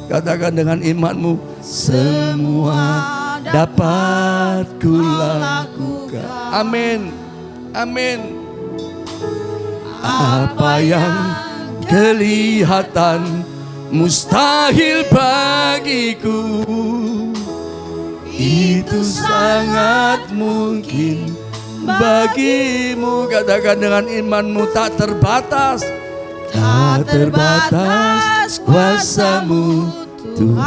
Katakan dengan imanmu, semua dapat kulakukan. Amin, amin. Apa yang kelihatan mustahil bagiku, itu sangat mungkin bagimu. Katakan dengan imanmu, tak terbatas. Tak terbatas kuasa-Mu Tuhan,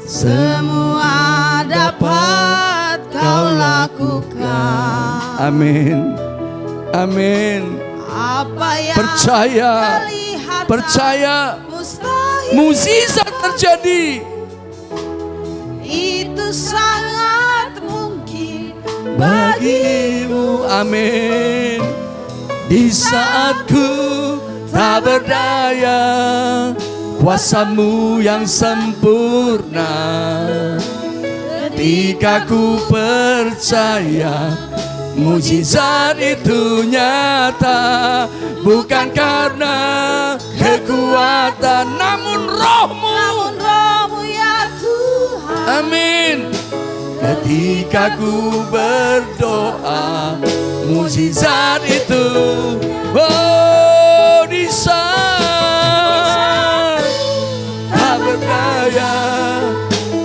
semua dapat Kau lakukan.
Amin. Amin.
Apa yang
Percaya,
kelihatan
percaya,
mustahil,
mukjizat terjadi.
itu sangat mungkin
Bagimu, amin. Di saat ku tak berdaya, kuasa-Mu yang sempurna. Ketika ku percaya, mukjizat itu nyata. Bukan karena kekuatan, namun roh-Mu.
namun Roh-Mu ya Tuhan.
Amin. Ketika ku berdoa, mukjizat itu di saat tak berdaya,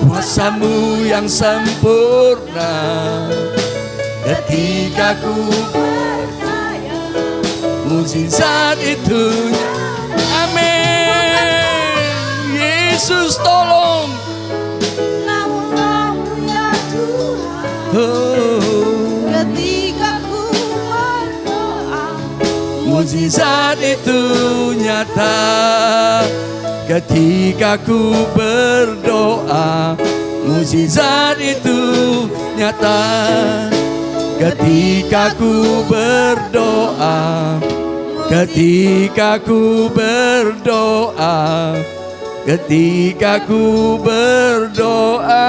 kuasa-Mu yang sempurna. Ketika ku percaya, mukjizat itu. Amin. Yesus tolong.
Namun Roh-Mu ya Tuhan. Ketika ku berdoa,
Mukjizat itu nyata. Ketika ku berdoa, mukjizat itu nyata. Ketika ku berdoa, ketika ku berdoa, ketika ku berdoa,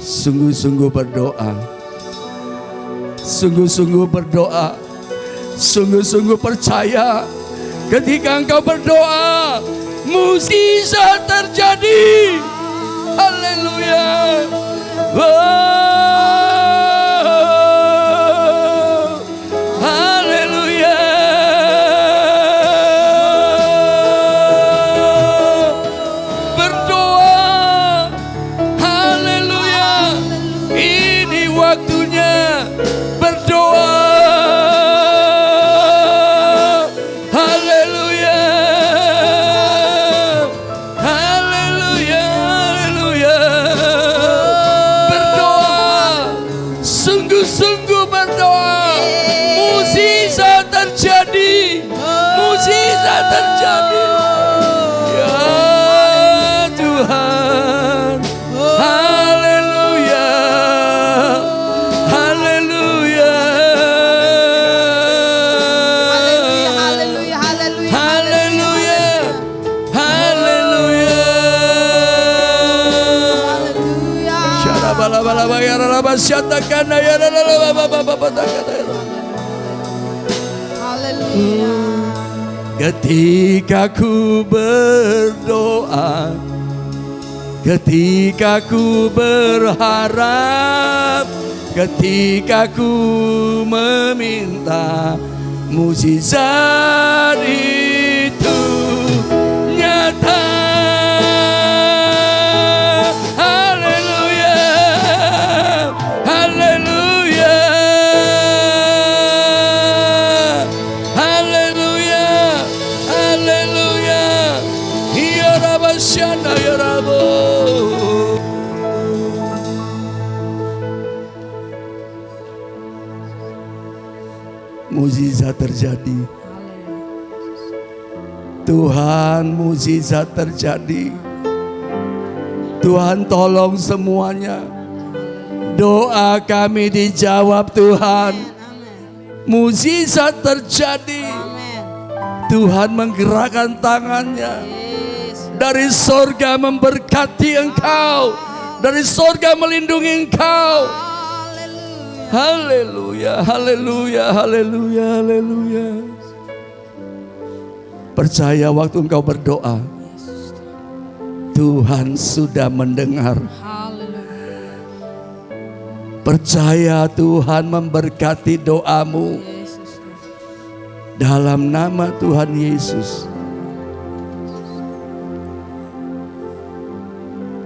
sungguh-sungguh berdoa, sungguh-sungguh berdoa, sungguh-sungguh percaya. Ketika engkau berdoa, mukjizat terjadi. Haleluya. Haleluya. Berdoa. Haleluya. Ini waktunya berdoa. Haleluya. Haleluya. Haleluya. Berdoa. Sungguh-sungguh berdoa. Mukjizat terjadi. Mukjizat terjadi. Ya Tuhan. Haleluya. Haleluya.
haleluya, haleluya,
Haleluya. Haleluya.
haleluya.
Syarabalaba ya ralaba syatakana ya ralaba babatakana.
Haleluya.
Ketika ku berdoa, ketika ku berharap, ketika ku meminta, mukjizat itu nyata. Haleluya. Haleluya. Haleluya. Haleluya. Ya Rabbana ya Rabbo. Mukjizat terjadi. Tuhan, mukjizat terjadi. Tuhan tolong semuanya. Doa kami dijawab Tuhan. Mukjizat terjadi.
Amin.
Tuhan menggerakkan tangannya.
Yes.
Dari sorga memberkati engkau. Dari sorga melindungi engkau.
Haleluya.
Haleluya, haleluya, haleluya, haleluya. Percaya waktu engkau berdoa, Tuhan sudah mendengar.
Haleluya.
Percaya Tuhan memberkati doamu.
Yesus.
Dalam nama Tuhan Yesus.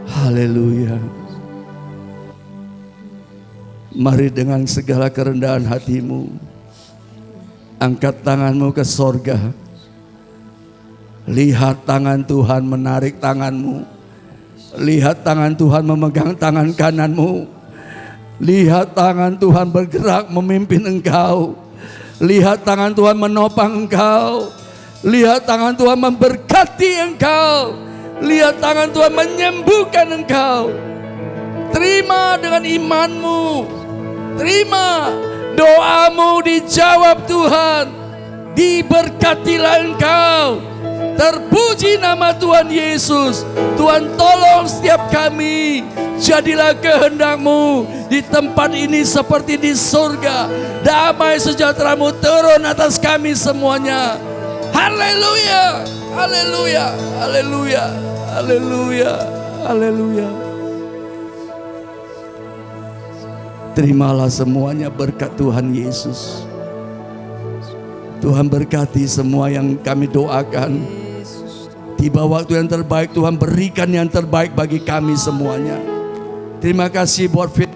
Haleluya. Mari dengan segala kerendahan hatimu, angkat tanganmu ke sorga. Lihat tangan Tuhan menarik tanganmu. Lihat tangan Tuhan memegang tangan kananmu. Lihat tangan Tuhan bergerak memimpin engkau. Lihat tangan Tuhan menopang engkau. Lihat tangan Tuhan memberkati engkau. Lihat tangan Tuhan menyembuhkan engkau. Terima dengan imanmu. Terima, doamu dijawab Tuhan. Diberkatilah engkau. Terpuji nama Tuhan Yesus. Tuhan tolong setiap kami. Jadilah kehendak-Mu di tempat ini seperti di surga. Damai sejahtera-Mu turun atas kami semuanya. Haleluya, haleluya, haleluya, haleluya, haleluya. Terimalah semuanya berkat Tuhan Yesus. Tuhan berkati semua yang kami doakan. Tiba waktu yang terbaik, Tuhan berikan yang terbaik bagi kami semuanya. Terima kasih buat firman.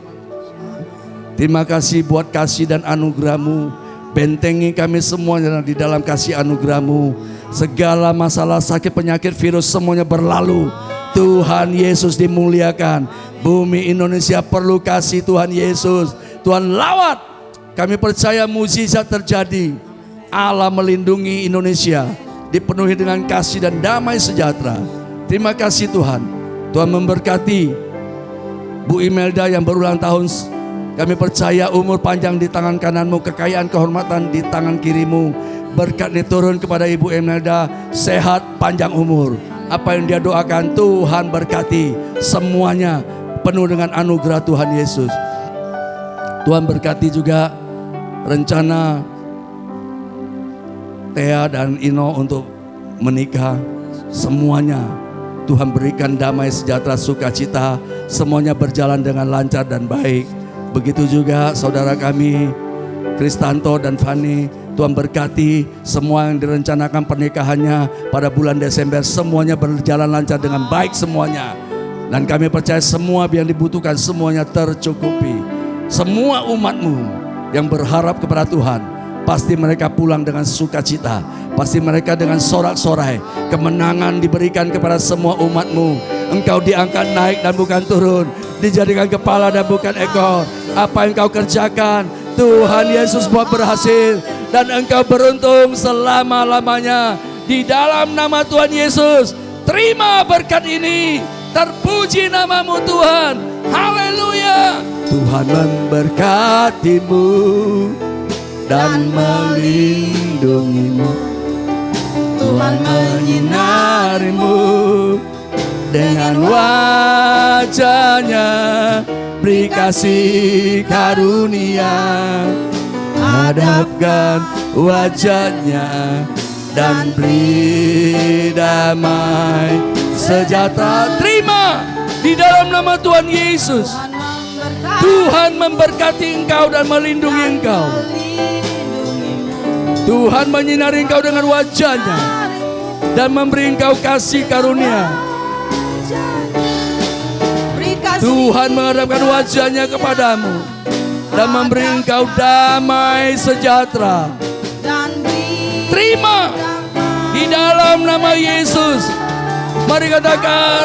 Terima kasih buat kasih dan anugerah-Mu. Bentengi kami semuanya di dalam kasih anugerah-Mu. Segala masalah, sakit, penyakit, virus semuanya berlalu. Tuhan Yesus dimuliakan. Bumi Indonesia perlu kasih Tuhan Yesus. Tuhan lawat. Kami percaya mukjizat terjadi. Allah melindungi Indonesia. Dipenuhi dengan kasih dan damai sejahtera. Terima kasih Tuhan. Tuhan memberkati Bu Imelda yang berulang tahun. Kami percaya umur panjang di tangan kananmu, kekayaan kehormatan di tangan kirimu. Berkat diturun kepada Ibu Imelda, sehat panjang umur. Apa yang dia doakan Tuhan berkati. Semuanya penuh dengan anugerah Tuhan Yesus. Tuhan berkati juga rencana Thea dan Ino untuk menikah. Semuanya Tuhan berikan damai sejahtera sukacita. Semuanya berjalan dengan lancar dan baik. Begitu juga saudara kami Kristanto dan Fani. Tuhan berkati semua yang direncanakan pernikahannya pada bulan Desember. Semuanya berjalan lancar dengan baik semuanya. Dan kami percaya semua yang dibutuhkan semuanya tercukupi. Semua umat-Mu yang berharap kepada Tuhan, pasti mereka pulang dengan sukacita. Pasti mereka dengan sorak-sorai. Kemenangan diberikan kepada semua umat-Mu. Engkau diangkat naik dan bukan turun. Dijadikan kepala dan bukan ekor. Apa yang Kau kerjakan, Tuhan Yesus buat berhasil. Dan engkau beruntung selama-lamanya. Di dalam nama Tuhan Yesus, terima berkat ini. Terpuji nama-Mu Tuhan. Haleluya. Tuhan memberkati-Mu dan melindungi-Mu. Tuhan menyinari-Mu dengan wajah-Nya, beri kasih karunia. Hadapkan wajah-Nya dan beri damai sejahtera. Terima di dalam nama Tuhan Yesus. Tuhan memberkati engkau dan melindungi engkau. Tuhan menyinari engkau dengan wajah-Nya dan memberi engkau kasih karunia. Tuhan menghadapkan wajah-Nya kepadamu dan memberi engkau damai sejahtera. Terima di dalam nama Yesus. Mari katakan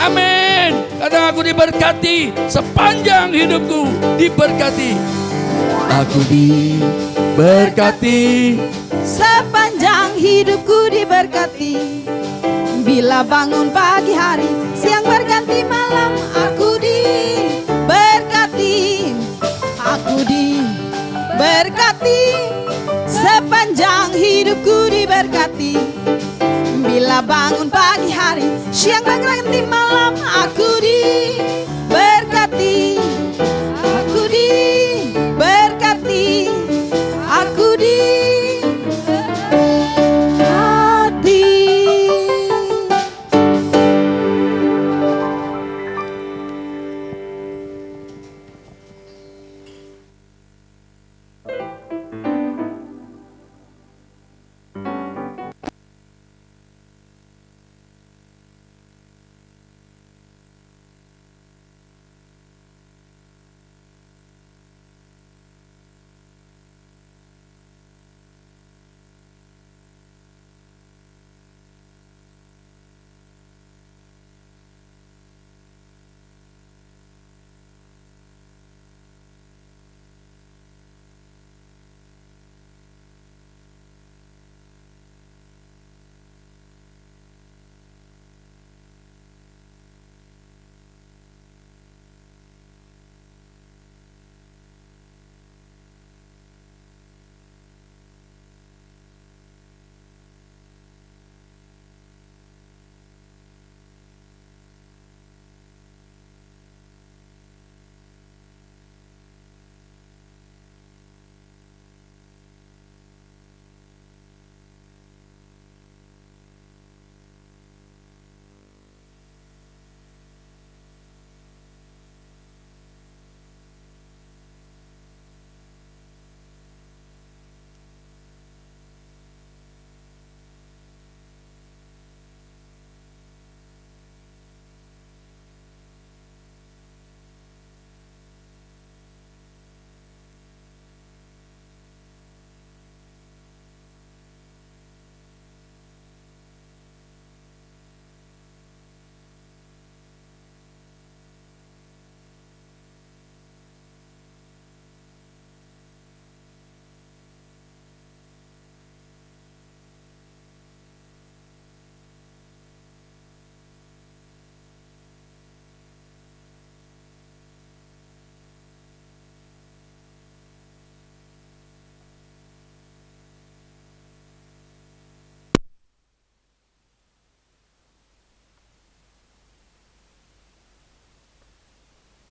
amin. Katakan aku diberkati sepanjang hidupku, diberkati. Aku diberkati
Sepanjang hidupku diberkati. Bila bangun pagi hari, siang berganti malam, aku diberkati. Aku diberkati. Sepanjang hidupku diberkati. Bila bangun pagi hari, siang berganti malam, aku diberkati.